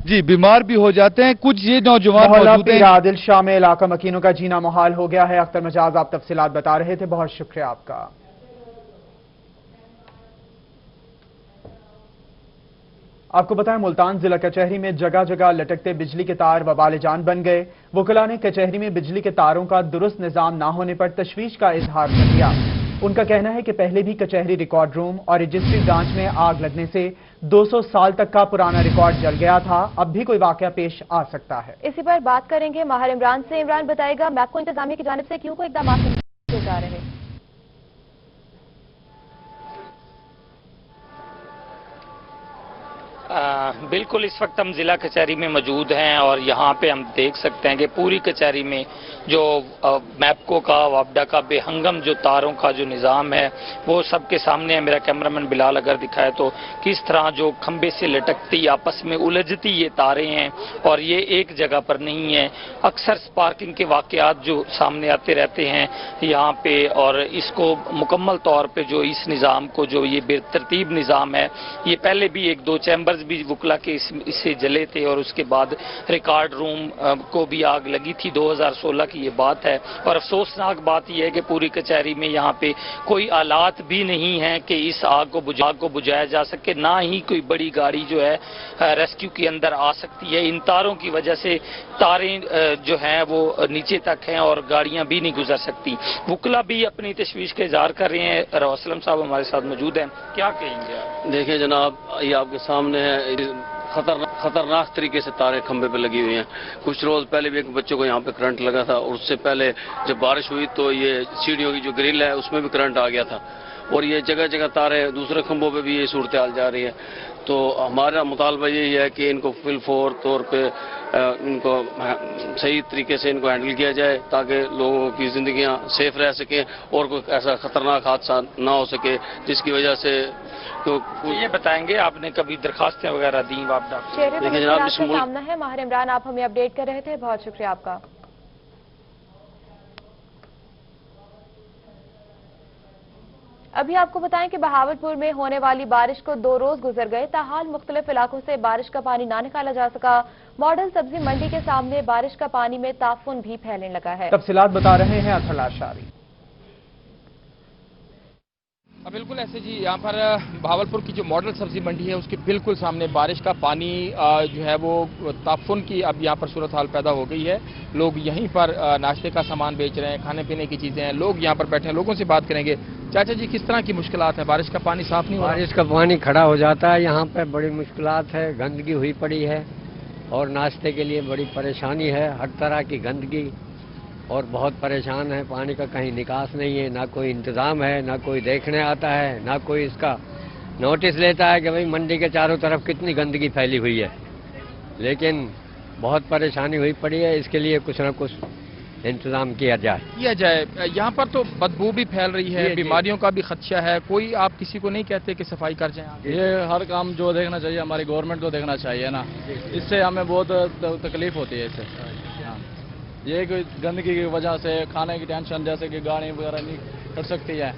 جی، بیمار بھی ہو جاتے ہیں۔ کچھ یہ نوجوان محلہ پیر عادل شاہ میں علاقہ مکینوں کا جینا محال ہو گیا ہے۔ اختر مجاز، آپ تفصیلات بتا رہے تھے، بہت شکریہ آپ کا۔ آپ کو بتائیں، ملتان ضلع کچہری میں جگہ جگہ لٹکتے بجلی کے تار وبال جان بن گئے۔ وکلاء نے کچہری میں بجلی کے تاروں کا درست نظام نہ ہونے پر تشویش کا اظہار کر دیا۔ ان کا کہنا ہے کہ پہلے بھی کچہری ریکارڈ روم اور رجسٹری برانچ میں آگ لگنے سے 200 سال تک کا پرانا ریکارڈ جل گیا تھا، اب بھی کوئی واقعہ پیش آ سکتا ہے۔ اسی پر بات کریں گے ماہر عمران سے۔ عمران بتائے گا، محکمہ انتظامیہ کی جانب سے کیوں کوئی اقدامات کیے جا رہے ہیں؟ بالکل، اس وقت ہم ضلع کچہری میں موجود ہیں اور یہاں پہ ہم دیکھ سکتے ہیں کہ پوری کچہری میں جو میپکو کا، وابڈا کا بے ہنگم جو تاروں کا جو نظام ہے وہ سب کے سامنے ہے۔ میرا کیمرامین بلال اگر دکھائے تو کس طرح جو کھمبے سے لٹکتی آپس میں الجھتی یہ تاریں ہیں اور یہ ایک جگہ پر نہیں ہیں۔ اکثر سپارکنگ کے واقعات جو سامنے آتے رہتے ہیں یہاں پہ، اور اس کو مکمل طور پہ جو اس نظام کو جو یہ بے ترتیب نظام ہے، یہ پہلے بھی 1-2 چیمبرز بھی وکلا کے اس سے جلے تھے اور اس کے بعد ریکارڈ روم کو بھی آگ لگی تھی، 2016 کی یہ بات ہے۔ اور افسوسناک بات یہ ہے کہ پوری کچہری میں یہاں پہ کوئی آلات بھی نہیں ہیں کہ اس آگ کو بجھایا جا سکے، نہ ہی کوئی بڑی گاڑی جو ہے ریسکیو کے اندر آ سکتی ہے۔ ان تاروں کی وجہ سے تاریں جو ہیں وہ نیچے تک ہیں اور گاڑیاں بھی نہیں گزر سکتی۔ وکلا بھی اپنی تشویش کا اظہار کر رہے ہیں۔ اسلم صاحب ہمارے ساتھ موجود ہیں، کیا کہیں گے آپ؟ دیکھیں جناب، یہ آپ کے سامنے ہے، خطرناک طریقے سے تاریں کھمبے پہ لگی ہوئی ہیں۔ کچھ روز پہلے بھی ایک بچے کو یہاں پہ کرنٹ لگا تھا اور اس سے پہلے جب بارش ہوئی تو یہ سیڑھیوں کی جو گرل ہے اس میں بھی کرنٹ آ گیا تھا اور یہ جگہ جگہ تارے دوسرے کھمبوں پہ بھی یہ صورتحال جا رہی ہے. تو ہمارا مطالبہ یہی ہے کہ ان کو فی الفور طور پہ ان کو صحیح طریقے سے ان کو ہینڈل کیا جائے تاکہ لوگوں کی زندگیاں سیف رہ سکیں اور کوئی ایسا خطرناک حادثہ نہ ہو سکے جس کی وجہ سے. یہ بتائیں گے آپ نے کبھی درخواستیں وغیرہ دیں واپڈا؟ دیکھیں جناب اس سامنا ہے ماہر عمران، آپ ہمیں اپڈیٹ کر رہے تھے، بہت شکریہ آپ کا. ابھی آپ کو بتائیں کہ بہاولپور میں ہونے والی بارش کو 2 روز گزر گئے، تاحال مختلف علاقوں سے بارش کا پانی نہ نکالا جا سکا. ماڈل سبزی منڈی کے سامنے بارش کا پانی میں تعفن بھی پھیلنے لگا ہے. تفصیلات بتا رہے ہیں اطہر لاشاری. بالکل ایسے جی، یہاں پر بہاولپور کی جو ماڈل سبزی منڈی ہے اس کے بالکل سامنے بارش کا پانی جو ہے وہ تعفن کی اب یہاں پر صورتحال پیدا ہو گئی ہے. لوگ یہیں پر ناشتے کا سامان بیچ رہے ہیں، کھانے پینے کی چیزیں ہیں، لوگ یہاں پر بیٹھے ہیں. لوگوں سے بات کریں گے. چاچا جی کس طرح کی مشکلات ہیں؟ بارش کا پانی صاف نہیں ہو رہا؟ بارش کا پانی کھڑا ہو جاتا ہے، یہاں پہ بڑی مشکلات ہے، گندگی ہوئی پڑی ہے اور ناشتے کے لیے بڑی پریشانی ہے، ہر طرح کی گندگی اور بہت پریشان ہے. پانی کا کہیں نکاس نہیں ہے، نہ کوئی انتظام ہے، نہ کوئی دیکھنے آتا ہے، نہ کوئی اس کا نوٹس لیتا ہے کہ بھئی منڈی کے چاروں طرف کتنی گندگی پھیلی ہوئی ہے. لیکن بہت پریشانی ہوئی پڑی ہے، اس کے لیے کچھ نہ کچھ انتظام کیا جائے. یہاں پر تو بدبو بھی پھیل رہی ہے، بیماریوں کا بھی خدشہ ہے. کوئی آپ کسی کو نہیں کہتے کہ صفائی کر جائیں؟ یہ ہر کام جو دیکھنا چاہیے ہماری گورنمنٹ کو دیکھنا چاہیے نا، اس سے ہمیں بہت تکلیف ہوتی ہے. اس سے یہ کوئی گندگی کی وجہ سے کھانے کی ٹینشن، جیسے کہ گاڑی وغیرہ نہیں کر سکتی ہے.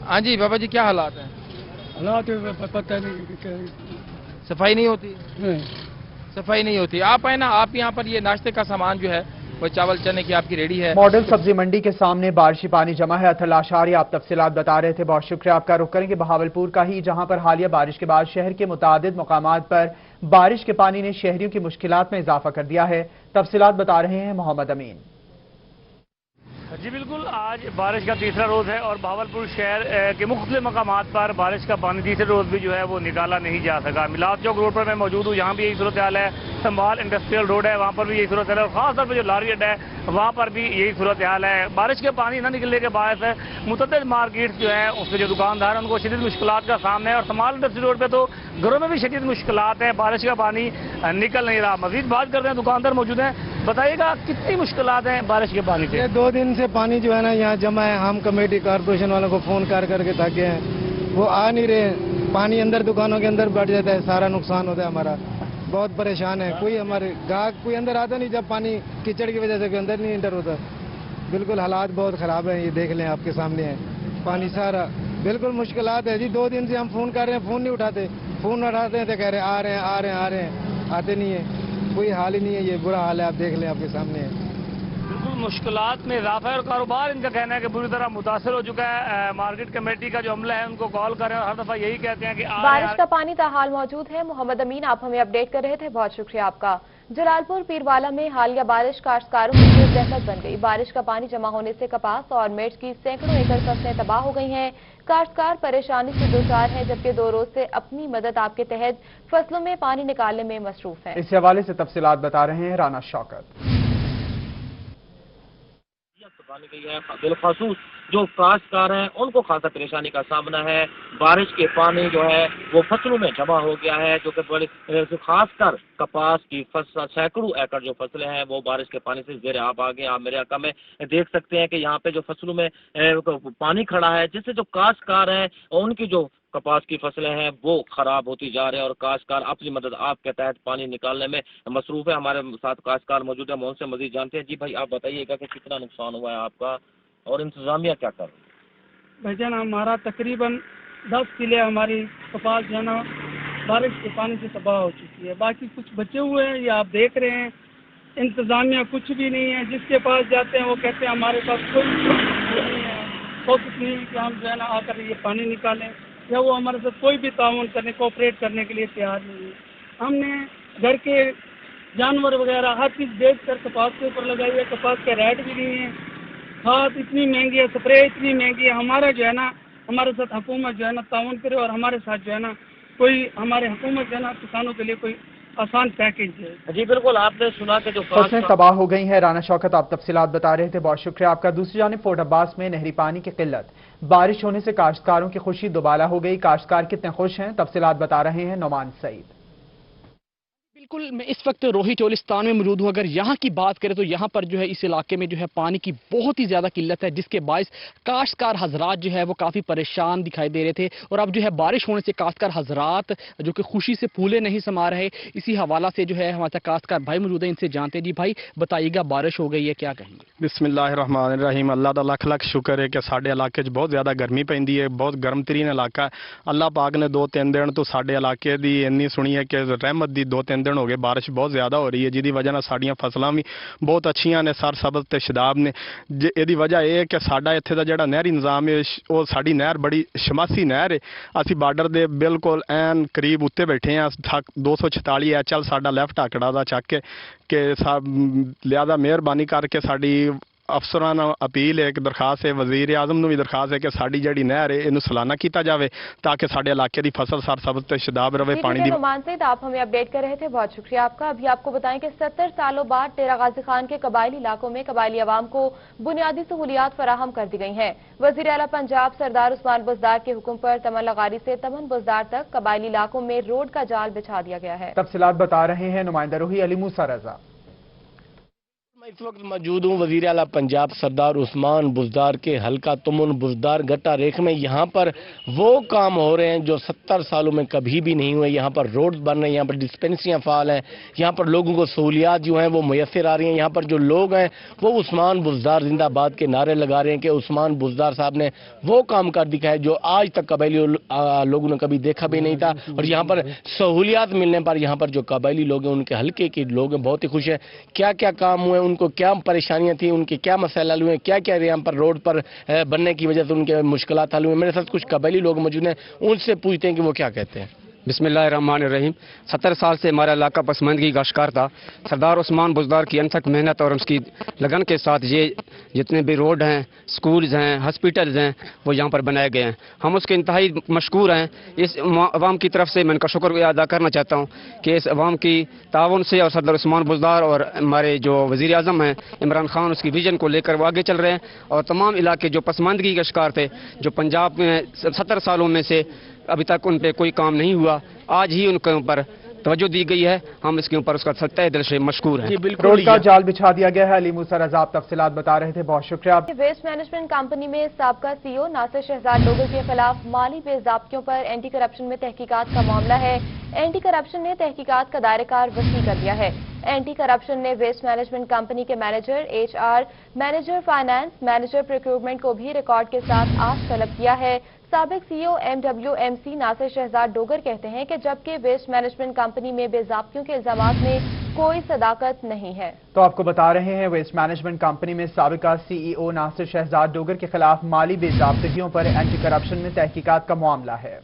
ہاں جی بابا جی، کیا حالات ہیں؟ حالات پتہ نہیں، صفائی نہیں ہوتی. صفائی نہیں ہوتی. آپ آئے نا، آپ یہاں پر یہ ناشتے کا سامان جو ہے وہ چاول چنے کی آپ کی ریڈی ہے. ماڈل سبزی منڈی کے سامنے بارشی پانی جمع ہے. اطہر لاشاری آپ تفصیلات بتا رہے تھے، بہت شکریہ آپ کا. رخ کریں گے بہاولپور کا ہی، جہاں پر حالیہ بارش کے بعد شہر کے متعدد مقامات پر بارش کے پانی نے شہریوں کی مشکلات میں اضافہ کر دیا ہے. تفصیلات بتا رہے ہیں محمد امین. جی بالکل، آج بارش کا تیسرا روز ہے اور بہاولپور شہر کے مختلف مقامات پر بارش کا پانی تیسرے روز بھی جو ہے وہ نکالا نہیں جا سکا. میلاد چوک روڈ پر میں موجود ہوں، یہاں بھی یہی صورتحال ہے. سنبھال انڈسٹریل روڈ ہے، وہاں پر بھی یہی صورتحال ہے، اور خاص طور پہ جو لاری اڈا ہے وہاں پر بھی یہی صورتحال ہے. بارش کے پانی نہ نکلنے کے باعث متعدد مارکیٹ جو ہیں اس کے جو دکاندار ہیں ان کو شدید مشکلات کا سامنا ہے، اور سنبھال انڈسٹریل روڈ پہ تو گھروں میں بھی شدید مشکلات ہیں. بارش کا پانی نکل نہیں رہا. مزید بات کرتے ہیں، دکاندار موجود ہیں. بتائیے گا کتنی مشکلات ہیں بارش کے پانی سے؟ 2 دن سے پانی جو ہے نا یہاں جمع ہے. ہم کمیٹی کارپوریشن والوں کو فون کر کے تھک گئے ہیں، وہ آ نہیں رہے. پانی اندر دکانوں کے اندر بیٹھ جاتا ہے، سارا نقصان ہوتا ہے ہمارا. بہت پریشان ہے. کوئی ہمارے گاہک کوئی اندر آتا نہیں، جب پانی کیچڑ کی وجہ سے کوئی اندر نہیں انٹر ہوتا. بالکل حالات بہت خراب ہیں، یہ دیکھ لیں آپ کے سامنے ہے. پانی سارا بالکل مشکلات ہے جی. 2 دن سے ہم فون کر رہے ہیں، فون نہیں اٹھاتے. فون اٹھاتے ہیں تو کہہ رہے ہیں آ رہے ہیں، آتے نہیں ہیں. کوئی حال ہی نہیں ہے. یہ برا حال ہے، آپ دیکھ لیں آپ کے سامنے ہے. بالکل مشکلات میں اضافہ ہے اور کاروبار ان کا کہنا ہے کہ بری طرح متاثر ہو چکا ہے. مارکیٹ کمیٹی کا جو عملہ ہے ان کو کال کر رہے ہیں اور ہر دفعہ یہی کہتے ہیں کہ بارش کا پانی تاحال موجود ہے. محمد امین آپ ہمیں اپڈیٹ کر رہے تھے، بہت شکریہ آپ کا. جلال پور پیروالا میں حالیہ بارش کاشتکاروں کے لیے زحمت بن گئی. بارش کا پانی جمع ہونے سے کپاس اور مرچ کی سینکڑوں ایکڑ فصلیں تباہ ہو گئی ہیں. کاشتکار پریشانی سے دوچار ہیں، جبکہ 2 روز سے اپنی مدد آپ کے تحت فصلوں میں پانی نکالنے میں مصروف ہیں. اس حوالے سے تفصیلات بتا رہے ہیں رانا شوکت. گئی ہے بالخصوص جو کاشتکار ہیں ان کو خاصا پریشانی کا سامنا ہے. بارش کے پانی جو ہے وہ فصلوں میں جمع ہو گیا ہے، جو کہ خاص کر کپاس کی فصل سینکڑوں ایکڑ جو فصلیں ہیں وہ بارش کے پانی سے زیر آب آ گئے. آپ میرے علاقہ میں دیکھ سکتے ہیں کہ یہاں پہ جو فصلوں میں پانی کھڑا ہے، جس سے جو کاشتکار ہیں ان کی جو کپاس کی فصلیں ہیں وہ خراب ہوتی جا رہے ہیں اور کاشتکار اپنی مدد آپ کے تحت پانی نکالنے میں مصروف ہے. ہمارے ساتھ کاشتکار موجود ہیں، ان سے مزید جانتے ہیں. جی بھائی آپ بتائیے گا کہ کتنا نقصان ہوا ہے آپ کا اور انتظامیہ کیا کر رہی ہے؟ بھائی جان ہمارا تقریباً 10 کلے ہماری کپاس جو ہے نا بارش کے پانی سے تباہ ہو چکی ہے. باقی کچھ بچے ہوئے ہیں، یہ آپ دیکھ رہے ہیں. انتظامیہ کچھ بھی نہیں ہے. جس کے پاس جاتے ہیں وہ کہتے ہیں ہمارے پاس کوئی نہیں ہے، کوشش نہیں ہے کہ ہم جو ہے نا آ کر یہ پانی نکالیں، یا وہ ہمارے ساتھ کوئی بھی تعاون کرنے کوآپریٹ کرنے کے لیے تیار نہیں ہے. ہم نے گھر کے جانور وغیرہ ہر چیز بیچ کر کپاس کے اوپر لگائی ہے. کپاس کے ریٹ بھی نہیں ہے، کھاد اتنی مہنگی ہے، اسپرے اتنی مہنگی ہے. ہمارا جو ہے نا ہمارے ساتھ حکومت جو ہے نا تعاون کرے اور ہمارے ساتھ جو ہے نا کوئی ہمارے حکومت جو ہے نا کسانوں کے لیے کوئی आसान पैकेज है। जी बिल्कुल, आपने सुना कि जो फसलें तबाह हो गई हैं। राना शौकत आप तफसीलात बता रहे थे, बहुत शुक्रिया आपका। दूसरी जानिब फोर्ट अब्बास में नहरी पानी की किल्लत, बारिश होने से काश्तकारों की खुशी दोबाला हो गई। काश्तकार कितने खुश हैं, तफसीलात बता रहे हैं नोमान सईद। बिल्कुल, मैं इस वक्त रोही चोलिस्तान में मौजूद हूँ। अगर यहाँ की बात करें तो यहाँ पर जो है इस इलाके में जो है पानी की बहुत ही ज़्यादा किल्लत है, जिसके बायस काश्तकार हजरात जो है वो काफ़ी परेशान दिखाई दे रहे थे। और अब जो है बारिश होने से काश्तकार हजरात जो कि खुशी से फूले नहीं समा रहे। इसी हवाला से जो है हमारे काश्तकार भाई मौजूद है, इनसे जानते हैं। जी भाई बताइएगा, बारिश हो गई है, क्या कहेंगे? बिस्मिल्लाहिर्रहमानिर्रहीम। अल्लाह ताला लख शुक्र है कि साढ़े इलाके बहुत ज़्यादा गर्मी पैंदी है, बहुत गर्म तरीन इलाका है। अल्लाह पाक ने 2-3 दिन तो साढ़े इलाके की इन्नी सुनी है कि रहमत दी 2-3 दिन हो गए, बारिश बहुत ज़्यादा हो रही है, जिसकी वजह साड़ियाँ फसलां भी बहुत अच्छियां ने, सर सबज ते शदाब ने। इसकी वजह यह है कि साडा इत्थे दा जिहड़ा नहरी निज़ाम है, वो साडी नहर बड़ी शमासी नहर है। असी बार्डर दे बिल्कुल ऐन करीब उत्ते बैठे हैं। 246 HL साडा लेफ्ट आकड़ा दा चक के लिहाजा मेहरबानी करके साडी अफसरां नूं अपील है, एक दरखास्त है, वजीर आजम नूं भी दरखास्त है कि साडी जिहड़ी नहर है इहनूं सलाना कीता जावे ताकि साडे इलाके दी फसल सर सबज ते शदाब रहे। पानी दी नुमान सईद आप हमें अपडेट कर रहे थे, बहुत शुक्रिया आपका। अभी आपको बताएं कि 70 सालों बाद डेरा गाजी खान के कबायली इलाकों में कबायली आवाम को बुनियादी सहूलियात फराहम कर दी गई हैं। वजीर आला पंजाब सरदार उस्मान बुज़दार के हुक्म पर तमन लगारी से तमन बुज़दार तक कबायली इलाकों में रोड का जाल बिछा दिया गया है। तफसीलात बता रहे हैं नुमाइंदा रोही अली मूसा रजा। मैं इस वक्त मौजूद हूँ वज़ीर आला पंजाब सरदार उस्मान बुज़दार के हल्का तुमन बुज़दार गट्टा रेख में। यहाँ पर वो काम हो रहे हैं जो 70 सालों में कभी भी नहीं हुए। यहाँ पर रोड बन रहे हैं, यहाँ पर डिस्पेंसरियाँ फ़ाल हैं, यहाँ पर लोगों को सहूलियात जो हैं वो मैसर आ रही हैं। यहाँ पर जो लोग हैं वो उस्मान बुज़दार जिंदाबाद के नारे लगा रहे हैं कि उस्मान बुज़दार साहब ने वो काम कर दिखाया जो आज तक कबायली लोगों ने कभी देखा भी नहीं था। और यहाँ पर सहूलियात मिलने पर यहाँ पर जो कबायली लोग हैं, उनके हल्के के लोग हैं, बहुत ही खुश हैं। क्या क्या काम हुए, उनको क्या परेशानियां थी, उनके क्या मसले हल हुए, क्या क्या यहाँ पर रोड पर बनने की वजह से उनके मुश्किलात हल हुए। मेरे साथ कुछ कबायली लोग मौजूद हैं, उनसे पूछते हैं कि वो क्या कहते हैं। बिस्मिल्लाहिर्रहमानिर्रहीम। 70 साल से हमारा इलाका पसमानदगी का शिकार था। सरदार उस्मान बुज़दार की अनथक मेहनत और उसकी लगन के साथ ये जितने भी रोड हैं, स्कूल्स हैं, हॉस्पिटल्स हैं, वो यहाँ पर बनाए गए हैं। हम उसके इंतहाई मशकूर हैं। इस अवाम की तरफ से मैं उनका शुक्र अदा करना चाहता हूँ कि इस अवाम की ताउन से और सरदार उस्मान बुज़दार और हमारे जो वज़ीर आज़म हैं इमरान खान, उसकी विजन को लेकर वो आगे चल रहे हैं। और तमाम इलाके जो पसमानदगी का शिकार थे, जो पंजाब में 70 सालों में से अभी तक उन पे कोई काम नहीं हुआ, आज ही उनके ऊपर तवज्जो दी गई है। हम इसके ऊपर उसका सच्चे दिल से मशकूर हैं। रोड का जाल बिछा दिया गया है। अली मूसा रजा आप तफसीलात बता रहे थे, बहुत शुक्रिया। वेस्ट मैनेजमेंट कंपनी में साबका CEO नासिर शहजाद डोगर के खिलाफ माली बेज़ाब्तियों पर एंटी करप्शन में तहकीकात का मामला है। एंटी करप्शन ने तहकीकात का दायरेकार वसी कर दिया है। एंटी करप्शन ने वेस्ट मैनेजमेंट कंपनी के manager HR, manager finance, manager procurement को भी रिकॉर्ड के साथ आज तलब किया है। साबिक CEO MWMC नासिर शहजाद डोगर कहते हैं कि जबकि वेस्ट मैनेजमेंट कंपनी में बेज़ाब्तियों के इल्जामात में कोई सदाकत नहीं है। तो आपको बता रहे हैं वेस्ट मैनेजमेंट कंपनी में साबिका CEO नासिर शहजाद डोगर के खिलाफ माली बेज़ाब्तियों पर एंटी करप्शन में तहकीकात का मामला है।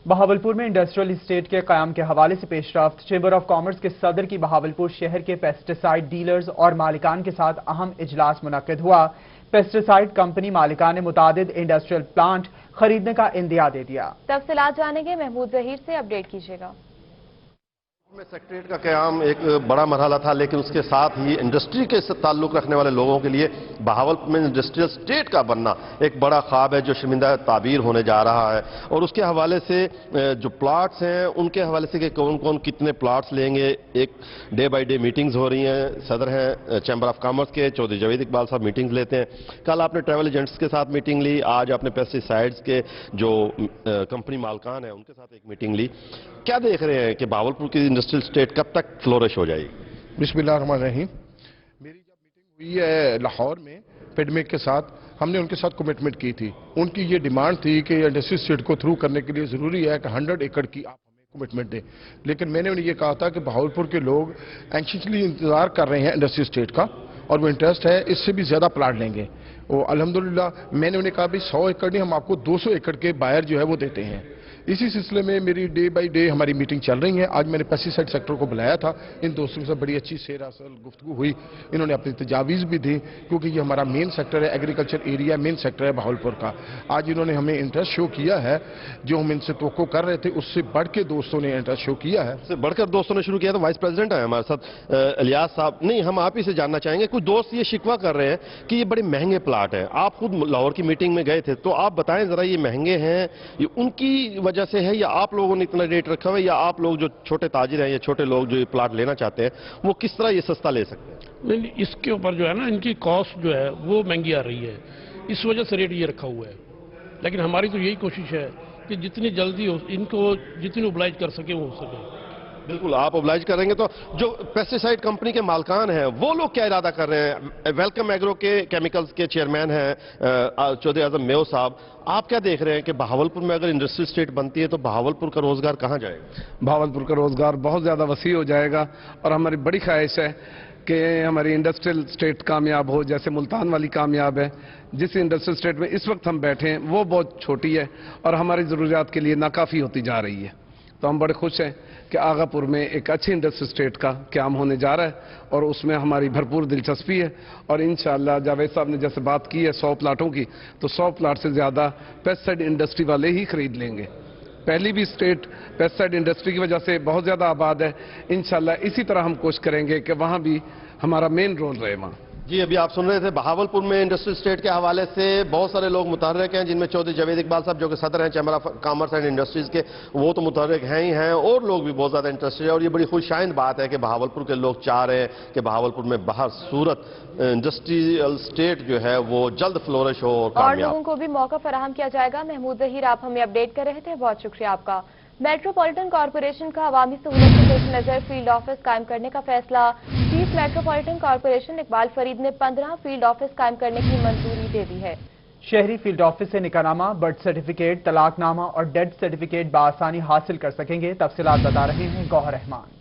बहावलपुर में इंडस्ट्रियल इस्टेट के क़याम के हवाले से पेशरफ्त। चेंबर ऑफ कॉमर्स के सदर की बहावलपुर शहर के पेस्टिसाइड डीलर्स और मालिकान के साथ अहम इजलास मुनक्किद हुआ। पेस्टिसाइड कंपनी मालिकान ने मुतादिद इंडस्ट्रियल प्लांट खरीदने का इंदिया दे दिया। तफसीलात जानेंगे महमूद जहीर से, अपडेट कीजिएगा। में सेक्रेटरीट का क़याम एक बड़ा मरहला था, लेकिन उसके साथ ही इंडस्ट्री के से ताल्लुक़ रखने वाले लोगों के लिए बहावलपुर में इंडस्ट्रियल स्टेट का बनना एक बड़ा ख्वाब है जो शर्मिंदा ताबीर होने जा रहा है। और उसके हवाले से जो प्लाट्स हैं उनके हवाले से कि कौन कौन कितने प्लाट्स लेंगे, एक डे बाई डे मीटिंग्स हो रही हैं। सदर हैं चैम्बर ऑफ कॉमर्स के चौधरी जावेद इकबाल साहब मीटिंग्स लेते हैं। कल आपने ट्रैवल एजेंट्स के साथ मीटिंग ली, आज आपने पेस्टिसाइड्स के जो कंपनी मालकान है उनके साथ एक मीटिंग ली। क्या देख रहे हैं कि बहावलपुर की इंडस्ट्रियल स्टेट कब तक फ्लोरिश हो जाएगी? बिस्मिल्लाहिर्रहमानिर्रहीम। मेरी जब मीटिंग हुई है लाहौर में फेडमेक के साथ, हमने उनके साथ कमिटमेंट की थी। उनकी ये डिमांड थी कि इंडस्ट्रियल स्टेट को थ्रू करने के लिए ज़रूरी है कि 100 एकड़ की आप हमें कमिटमेंट दें। लेकिन मैंने उन्हें ये कहा था कि बहावलपुर के लोग एंशियसली इंतज़ार कर रहे हैं इंडस्ट्रियल स्टेट का और वो इंटरेस्ट है, इससे भी ज़्यादा प्लाट लेंगे। और अल्हम्दुलिल्लाह मैंने उन्हें कहा भाई 100 एकड़ नहीं, हम आपको 200 एकड़ के बायर जो है वो देते हैं। इसी सिलसिले में मेरी डे बाई डे हमारी मीटिंग चल रही है। आज मैंने पेस्टिसाइड सेक्टर को बुलाया था, इन दोस्तों से बड़ी अच्छी सैर असल गुफ्तगू हुई, इन्होंने अपनी तजावीज़ भी दी, क्योंकि ये हमारा मेन सेक्टर है, एग्रीकल्चर एरिया मेन सेक्टर है बहावलपुर का। आज इन्होंने हमें इंटरेस्ट शो किया है, जो हम इनसे तवक्को कर रहे थे उससे बढ़ के दोस्तों ने इंटरेस्ट शो किया है। से बढ़कर दोस्तों ने शुरू किया। तो वाइस प्रेसिडेंट है हमारे साथ इलियास साहब, नहीं हम आप ही से जानना चाहेंगे, कुछ दोस्त ये शिकवा कर रहे हैं कि ये बड़े महंगे प्लाट हैं, आप खुद लाहौर की मीटिंग में गए थे, तो आप बताएं जरा ये महंगे हैं, ये उनकी वजह से है या आप लोगों ने इतना रेट रखा हुआ है, या आप लोग जो छोटे ताजिर हैं या छोटे लोग जो ये प्लाट लेना चाहते हैं वो किस तरह ये सस्ता ले सकते हैं? नहीं, इसके ऊपर जो है ना, इनकी कॉस्ट जो है वो महंगी आ रही है, इस वजह से रेट ये रखा हुआ है। लेकिन हमारी तो यही कोशिश है कि जितनी जल्दी हो इनको जितनी ओबलाइज कर सके वो हो सके। बिल्कुल, आप ओबलाइज करेंगे। तो जो पेस्टिसाइड कंपनी के मालकान हैं वो लोग क्या इरादा कर रहे हैं? वेलकम एग्रो के केमिकल्स के चेयरमैन हैं चौधरी आजम मेयो साहब, आप क्या देख रहे हैं कि बहावलपुर में अगर इंडस्ट्रियल स्टेट बनती है तो बहावलपुर का रोजगार कहाँ जाएगा? बहावलपुर का रोजगार बहुत ज़्यादा वसी हो जाएगा, और हमारी बड़ी ख्वाहिश है कि हमारी इंडस्ट्रियल स्टेट कामयाब हो, जैसे मुल्तान वाली कामयाब है। जिस इंडस्ट्रियल स्टेट में इस वक्त हम बैठे हैं वो बहुत छोटी है और हमारी ज़रूरियात के लिए नाकाफ़ी होती जा रही है। तो हम बड़े खुश हैं कि आगापुर में एक अच्छी इंडस्ट्रियल स्टेट का क़याम होने जा रहा है, और उसमें हमारी भरपूर दिलचस्पी है। और इंशाअल्लाह जावेद साहब ने जैसे बात की है 100 प्लाटों की, तो 100 प्लाट से ज़्यादा पेस्टिसाइड इंडस्ट्री वाले ही खरीद लेंगे। पहली भी स्टेट पेस्टिसाइड इंडस्ट्री की वजह से बहुत ज़्यादा आबाद है। इंशाअल्लाह इसी तरह हम कोशिश करेंगे कि वहाँ भी हमारा मेन रोल रहे वहाँ। जी, अभी आप सुन रहे थे बहावलपुर में इंडस्ट्रियल स्टेट के हवाले से बहुत सारे लोग मुतहर्रिक हैं, जिनमें चौधरी जावेद इकबाल साहब जो कि सदर हैं chamber of commerce and industries के, वो तो मुतहर्रिक हैं ही हैं, और लोग भी बहुत ज़्यादा इंटरेस्टेड है। और ये बड़ी खुशआइंद बात है कि बहावलपुर के लोग चाह रहे हैं कि बहावलपुर में बाहर सूरत इंडस्ट्रियल स्टेट जो है वो जल्द फ्लोरिश हो और लोगों को भी मौका फराहम किया जाएगा। महमूद जहीर आप हमें अपडेट कर रहे थे, बहुत शुक्रिया आपका। मेट्रोपॉलिटन कॉरपोरेशन का अवामी सहूलत के पेश नजर फील्ड ऑफिस कायम करने का फैसला। Chief metropolitan corporation Iqbal Farid ने 15 फील्ड ऑफिस कायम करने की मंजूरी दे दी है। शहरी फील्ड ऑफिस से निकाहनामा, बर्थ सर्टिफिकेट, तलाकनामा और डेथ सर्टिफिकेट बआसानी हासिल कर सकेंगे। तफसीलात बता रहे हैं गौहर रहमान।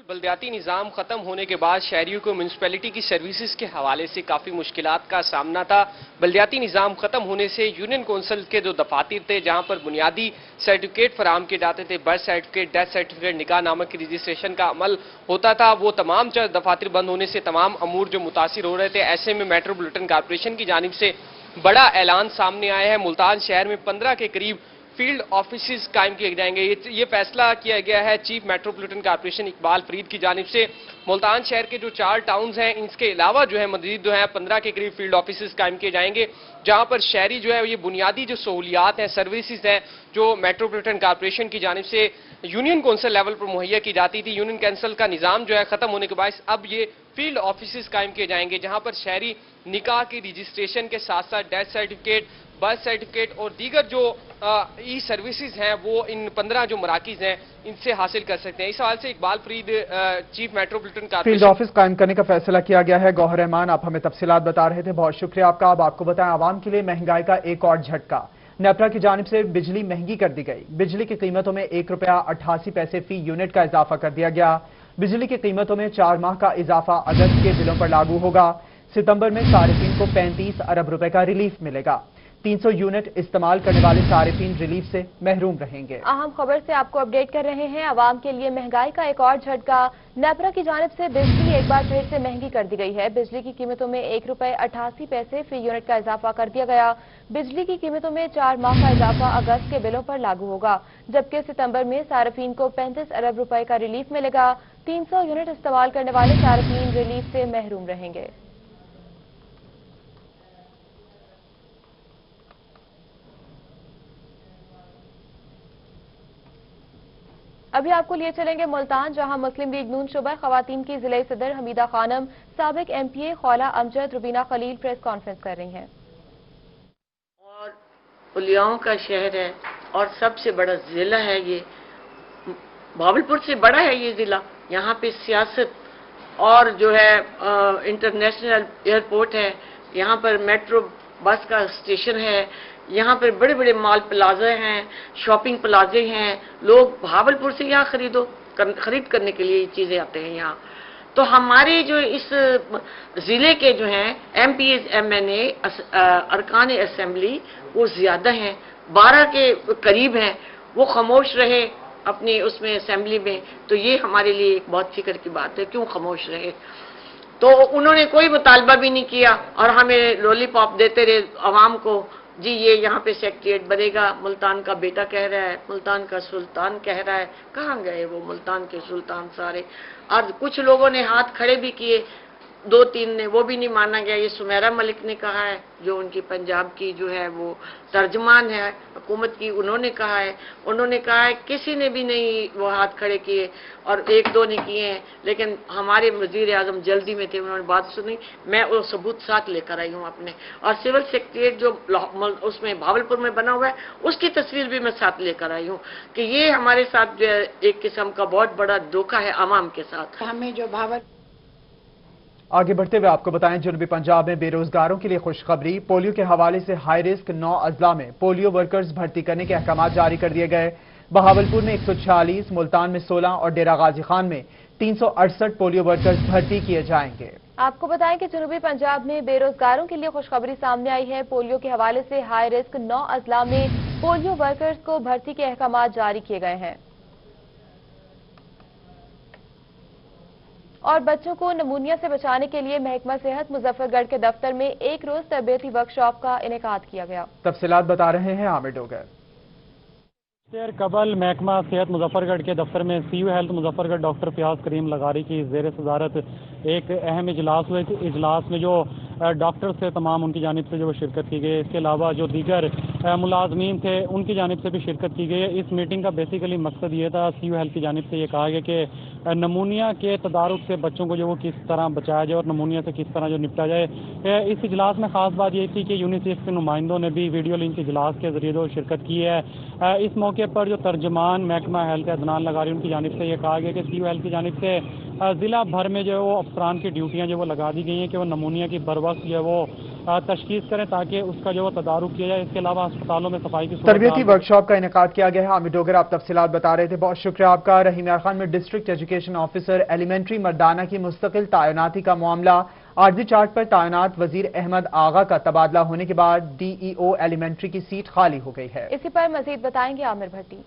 बल्दियाती निज़ाम ख़त्म होने के बाद शहरियों को म्यूनसिपैलिटी की सर्विसेज के हवाले से काफ़ी मुश्किलात का सामना था। बल्दियाती निज़ाम ख़त्म होने से यूनियन कौंसिल के जो दफातर थे, जहां पर बुनियादी सर्टिफिकेट फराहम किए जाते थे, बर्थ सर्टिफिकेट, डेथ सर्टिफिकेट, निकाह नामा की रजिस्ट्रेशन का अमल होता था, वो तमाम दफातर बंद होने से तमाम अमूर जो मुतासिर हो रहे थे। ऐसे में मेट्रोपॉलिटन कॉरपोरेशन की जानिब से बड़ा ऐलान सामने आया है। मुल्तान शहर में 15 के करीब फील्ड ऑफिसेज कायम किए जाएंगे। ये फैसला किया गया है chief metropolitan corporation Iqbal Farid की जानिब से। मुल्तान शहर के जो 4 टाउन्स हैं, इसके अलावा जो है मजीद जो है 15 के करीब फील्ड ऑफिसेज कायम किए जाएंगे, जहां पर शहरी जो है ये बुनियादी जो सहूलियात हैं, सर्विसेज हैं, जो मेट्रोपॉलिटन कॉरपोरेशन की जानिब से यूनियन कौंसिल लेवल पर मुहैया की जाती थी। यूनियन कौंसिल का निज़ाम जो है खत्म होने के बाद अब ये फील्ड ऑफिसेज कायम किए जाएंगे, जहां पर शहरी निकाह की रजिस्ट्रेशन के साथ साथ डेथ सर्टिफिकेट, बर्थ सर्टिफिकेट और दीगर जो ई सर्विसेज हैं वो इन 15 जो मराकिज हैं इनसे हासिल कर सकते हैं। इस हवाले से Iqbal Farid chief metropolitan corporation field office कायम करने का फैसला किया गया है। गौहर रहमान आप हमें तफसीलात बता रहे थे, बहुत शुक्रिया आपका। अब आपको बताएं आवाम के लिए महंगाई का एक और झटका। नेपरा की जानिब से बिजली महंगी कर दी गई। बिजली की कीमतों में ₹1.88 फी यूनिट का इजाफा कर दिया गया। बिजली की कीमतों में 4 माह का इजाफा अगस्त के बिलों पर लागू होगा। सितंबर में सारिफीन को 35 अरब रुपए का रिलीफ मिलेगा। 300 यूनिट इस्तेमाल करने वाले सारिफीन रिलीफ से महरूम रहेंगे। अहम खबर से आपको अपडेट कर रहे हैं। आवाम के लिए महंगाई का एक और झटका। नेपरा की जानिब से बिजली एक बार फिर से महंगी कर दी गई है। बिजली की कीमतों में ₹1.88 फी यूनिट का इजाफा कर दिया गया। बिजली की कीमतों में 4 माह का इजाफा अगस्त के बिलों पर लागू होगा, जबकि सितंबर में सारिफीन को 35 अरब रुपए का रिलीफ मिलेगा। 300 यूनिट इस्तेमाल करने वाले सारिफीन रिलीफ से महरूम रहेंगे। अभी आपको लिए चलेंगे मुल्तान, जहां मुस्लिम लीग नून शुबा खवातीन की जिले सदर हमीदा खानम, साबिक MPA Khawla Amjad, Rubina Khalil press conference कर रही हैं। और उलियाओं का शहर है और सबसे बड़ा जिला है ये, भावलपुर से बड़ा है ये जिला। यहाँ पे सियासत और जो है इंटरनेशनल एयरपोर्ट है, यहाँ पर मेट्रो बस का स्टेशन है, यहाँ पर बड़े बड़े मॉल प्लाजे हैं, शॉपिंग प्लाजे हैं। लोग भावलपुर से यहाँ खरीद करने के लिए चीज़ें आते हैं यहाँ। तो हमारे जो इस ज़िले के जो हैं MPs MNA अरकान असेंबली वो ज़्यादा हैं, 12 के करीब हैं, वो खामोश रहे अपनी उसमें असेंबली में, तो ये हमारे लिए एक बहुत फिक्र की बात है। क्यों खामोश रहे? तो उन्होंने कोई मुतालबा भी नहीं किया और हमें लॉलीपॉप देते रहे आवाम को, जी ये यहाँ पे सेक्रेटेरिएट बनेगा, मुल्तान का बेटा कह रहा है, मुल्तान का सुल्तान कह रहा है। कहाँ गए वो मुल्तान के सुल्तान सारे? और कुछ लोगों ने हाथ खड़े भी किए, 2-3 ने, वो भी नहीं माना गया। ये सुमेरा मलिक ने कहा है, जो उनकी पंजाब की जो है वो तर्जमान है हुकूमत की, उन्होंने कहा है किसी ने भी नहीं वो हाथ खड़े किए, और 1-2 ने किए हैं, लेकिन हमारे वजीर आजम जल्दी में थे, उन्होंने बात सुनी। मैं वो सबूत साथ लेकर आई हूँ अपने, और सिविल सेक्रेटेरिएट जो उसमें भावलपुर में बना हुआ है उसकी तस्वीर भी मैं साथ लेकर आई हूँ कि ये हमारे साथ जो है एक किस्म का बहुत बड़ा धोखा है आवाम के साथ। हमें जो आगे बढ़ते हुए आपको बताएं, जनूबी पंजाब में बेरोजगारों के लिए खुशखबरी। पोलियो के हवाले से हाई रिस्क 9 अजला में पोलियो वर्कर्स भर्ती करने के अहकाम जारी कर दिए गए। बहावलपुर में 146, मुल्तान में 16 और डेरा गाजी खान में 368 पोलियो वर्कर्स भर्ती किए जाएंगे। आपको बताएं कि जनूबी पंजाब में बेरोजगारों के लिए खुशखबरी सामने आई है। पोलियो के हवाले से हाई रिस्क 9 अजला में पोलियो वर्कर्स को भर्ती के अहकाम जारी किए गए हैं और बच्चों को नमूनिया से बचाने के लिए महकमा सेहत मुजफ्फरगढ़ के दफ्तर में एक रोज तरबियती वर्कशॉप का इनेकाद किया गया। तफसीलात बता रहे हैं आमिर डोगर। देर कबल महकमा सेहत मुजफ्फरगढ़ के दफ्तर में CU health Muzaffargarh doctor Fayyaz Karim लगारी की जेर सदारत एक अहम इजलास हुए। इजलास में जो डॉक्टर से तमाम उनकी जानिब से जो शिरकत की गई, इसके अलावा जो दीगर मुलाजमीन थे उनकी जानिब से भी शिरकत की गई है। इस मीटिंग का बेसिकली मकसद ये था, CU हेल्थ की जानिब से ये कहा गया कि नमूनिया के तदारुक से बच्चों को जो वो किस तरह बचाया जाए और नमूनिया से किस तरह जो निपटा जाए। इस इजलास में खास बात ये थी कि यूनिसेफ के नुमाइंदों ने भी वीडियो लिंक इजलास के जरिए जो शिरकत की है। इस मौके पर जो तर्जमान महकमा हेल्थ अदनान लगारी उनकी जानिब से ये कहा गया कि CU हेल्थ की जानिब से जिला भर में जो है वो अफसरान की ड्यूटियां जो वो लगा दी गई हैं कि वो नमूनिया की बरवक्त जो है वो तशखीस करें ताकि उसका जो वो तदारुक किया जाए। इसके अलावा अस्पतालों में सफाई की तरबियती वर्कशॉप का इनेकाद किया गया है। आमिर डोगर आप तफसीलात बता रहे थे, बहुत शुक्रिया आपका। रहीम यार खान में डिस्ट्रिक्ट एजुकेशन ऑफिसर एलिमेंट्री मर्दाना की मुस्तकिल तैनाती का मामला। आरजी चार्ट पर तैनात वजीर अहमद आगा का तबादला होने के बाद DEO एलिमेंट्री की सीट खाली हो गई है। इसी पर मजीद बताएंगे आमिर भट्टी।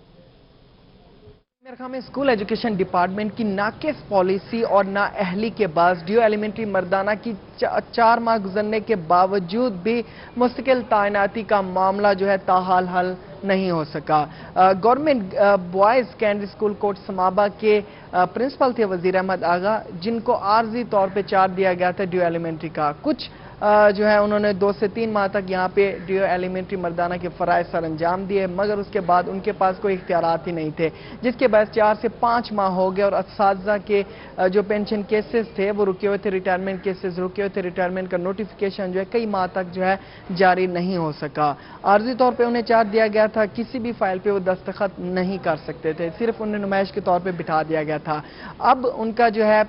मेरखा में स्कूल एजुकेशन डिपार्टमेंट की नाकिस पॉलिसी और नाअहली के बाद DEO एलिमेंट्री मर्दाना की 4 माह गुजरने के बावजूद भी मुस्तकिल तैनाती का मामला जो है ताहाल हल नहीं हो सका। Government boys secondary school Kot Samaba के प्रिंसिपल थे वजीर अहमद आगा, जिनको आर्जी तौर पे चार्ज दिया गया था DEO एलिमेंट्री का। कुछ जो है उन्होंने 2 से 3 माह तक यहाँ पे DEO एलिमेंट्री मर्दाना के फराइज सर अंजाम दिए, मगर उसके बाद उनके पास कोई इख्तियारात ही नहीं थे, जिसके बाद 4 से 5 माह हो गए और असातिज़ा के जो पेंशन केसेस थे वो रुके हुए थे, रिटायरमेंट केसेस रुके हुए थे। रिटायरमेंट का नोटिफिकेशन जो है कई माह तक जो है जारी नहीं हो सका। आर्जी तौर पर उन्हें चार्ज दिया गया था, किसी भी फाइल पे वो दस्तखत नहीं कर सकते थे, सिर्फ उन्हें नुमाइश के तौर पे बिठा दिया गया था। अब उनका जो है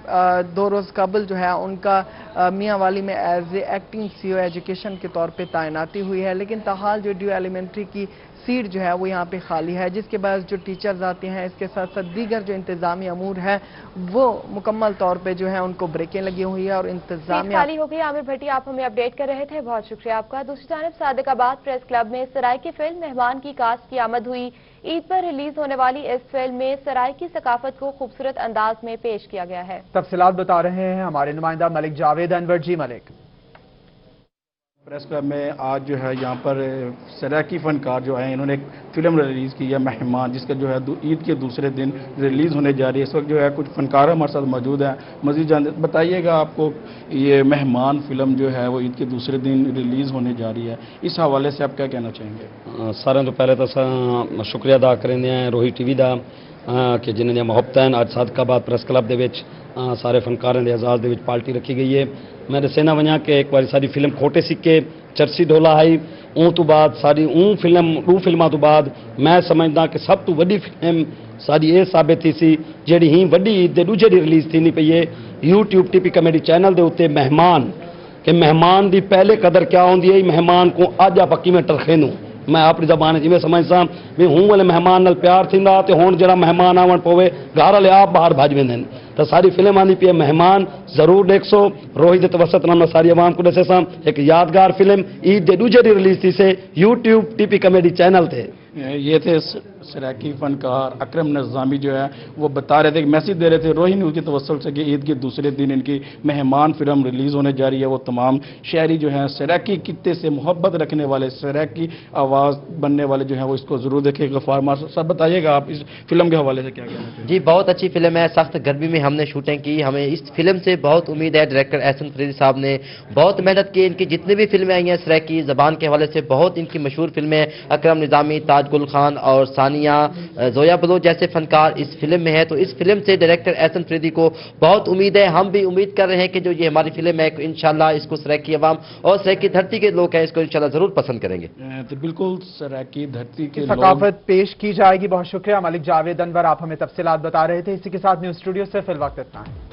2 रोज़ कबल जो है उनका मियाँ वाली में एज एक्टिंग CU एजुकेशन के तौर पे तैनाती हुई है, लेकिन ताहाल जो DEO एलिमेंट्री की सीट जो है वो यहाँ पे खाली है, जिसके बाद जो टीचर्स आते हैं इसके साथ साथ दीगर जो इंतजामी अमूर है वो मुकम्मल तौर पे जो है उनको ब्रेकें लगी हुई है और इंतजामिया खाली हो गई। आमिर भट्टी आप हमें अपडेट कर रहे थे, बहुत शुक्रिया आपका। दूसरी जानब सादिकाबाद प्रेस क्लब में सराय की फिल्म मेहमान की कास्ट की आमद हुई। ईद पर रिलीज होने वाली इस फिल्म में सराय की सकाफत को खूबसूरत अंदाज में पेश किया गया है। तफसीलात बता रहे हैं हमारे नुमाइंदा मलिक जावेद अनवर। जी मलिक। प्रेस क्लब में आज जो है यहाँ पर सरायकी फनकार जो है इन्होंने एक फिल्म रिलीज़ की है मेहमान, जिसका जो है ईद के दूसरे दिन रिलीज़ होने जा रही है। इस वक्त जो है कुछ फनकार हमारे साथ मौजूद हैं, मज़ीद जान बताइएगा आपको ये मेहमान फिल्म जो है वो ईद के दूसरे दिन रिलीज़ होने जा रही है, इस हवाले से आप क्या कहना चाहेंगे? सारे तो पहले तो शुक्रिया अदा करेंगे हैं रोही TV का कि जिन्होंने मुहब्बत आज सादिकाबाद प्रेस क्लब के सारे फनकारों के एजाज़ के पार्टी रखी गई है। मैं दसना वजा कि एक बार सारी फिल्म खोटे सिक्के चरसी ढोला आई, ऊँ तो बाद सारी दो फिल्मों तो बाद मैं समझदा कि सब तो वड्डी फिल्म सारी ये साबित थी सी जिहड़ी ही वड्डी ईद के दूजे दी रिलीज़ थी पई है YouTube TP कॉमेडी चैनल के उत्ते मेहमान, कि मेहमान की पहले कदर क्या होंदी है, मेहमान को अज आप किवें टरखे नूं मैं अपनी जबान जिमें समझदा भी हूँ वाले मेहमान नाल प्यार थींदा ते हुण जिहड़ा मेहमान आवन पवे घर वाले आप बाहर भज वेंदे ने। तो सारी फिल्म आनी पी है मेहमान जरूर देखो रोहित तवसत नाम सारी आवाम को दसे एक यादगार फिल्म ईद के दूजे दी रिलीज थी से यूट्यूब टीपी कॉमेडी चैनल थे। ये थे सराकी फनकार अकरम नज़ामी जो है वो बता रहे थे, मैसेज दे रहे थे रोही न्यूज़ की तवस्सुल से कि ईद के दूसरे दिन इनकी मेहमान फिल्म रिलीज़ होने जा रही है। वो तमाम शहरी जो हैं सराकी कित्ते से मोहब्बत रखने वाले, सराकी आवाज़ बनने वाले जो हैं वो इसको ज़रूर देखें। गफ्फार मास्टर साहब बताइएगा आप इस फिल्म के हवाले से क्या कहना चाहिए? जी बहुत अच्छी फिल्म है, सख्त गर्मी में हमने शूटिंग की, हमें इस फिल्म से बहुत उम्मीद है। डायरेक्टर एहसन फरीदी साहब ने बहुत मेहनत की, इनकी जितनी भी फिल्में आई हैं सराकी ज़बान के हवाले से बहुत इनकी मशहूर फिल्में अकरम निज़ामी, ताज गुल खान और सानिया जोया बलोच जैसे फनकार इस फिल्म में है। तो इस फिल्म से डायरेक्टर एहसन फरीदी को बहुत उम्मीद है। हम भी उम्मीद कर रहे हैं कि जो ये हमारी फिल्म है इंशाल्लाह इसको सराकी अवाम और सराकी धरती के लोग हैं इसको इंशाल्लाह जरूर पसंद करेंगे। तो बिल्कुल सराकी धरती के सकाफत पेश की जाएगी। बहुत शुक्रिया मलिक जावेद अनवर, आप हमें तफसीलात बता रहे थे। इसी के साथ न्यूज़ स्टूडियो से फिल वक्त इतना है।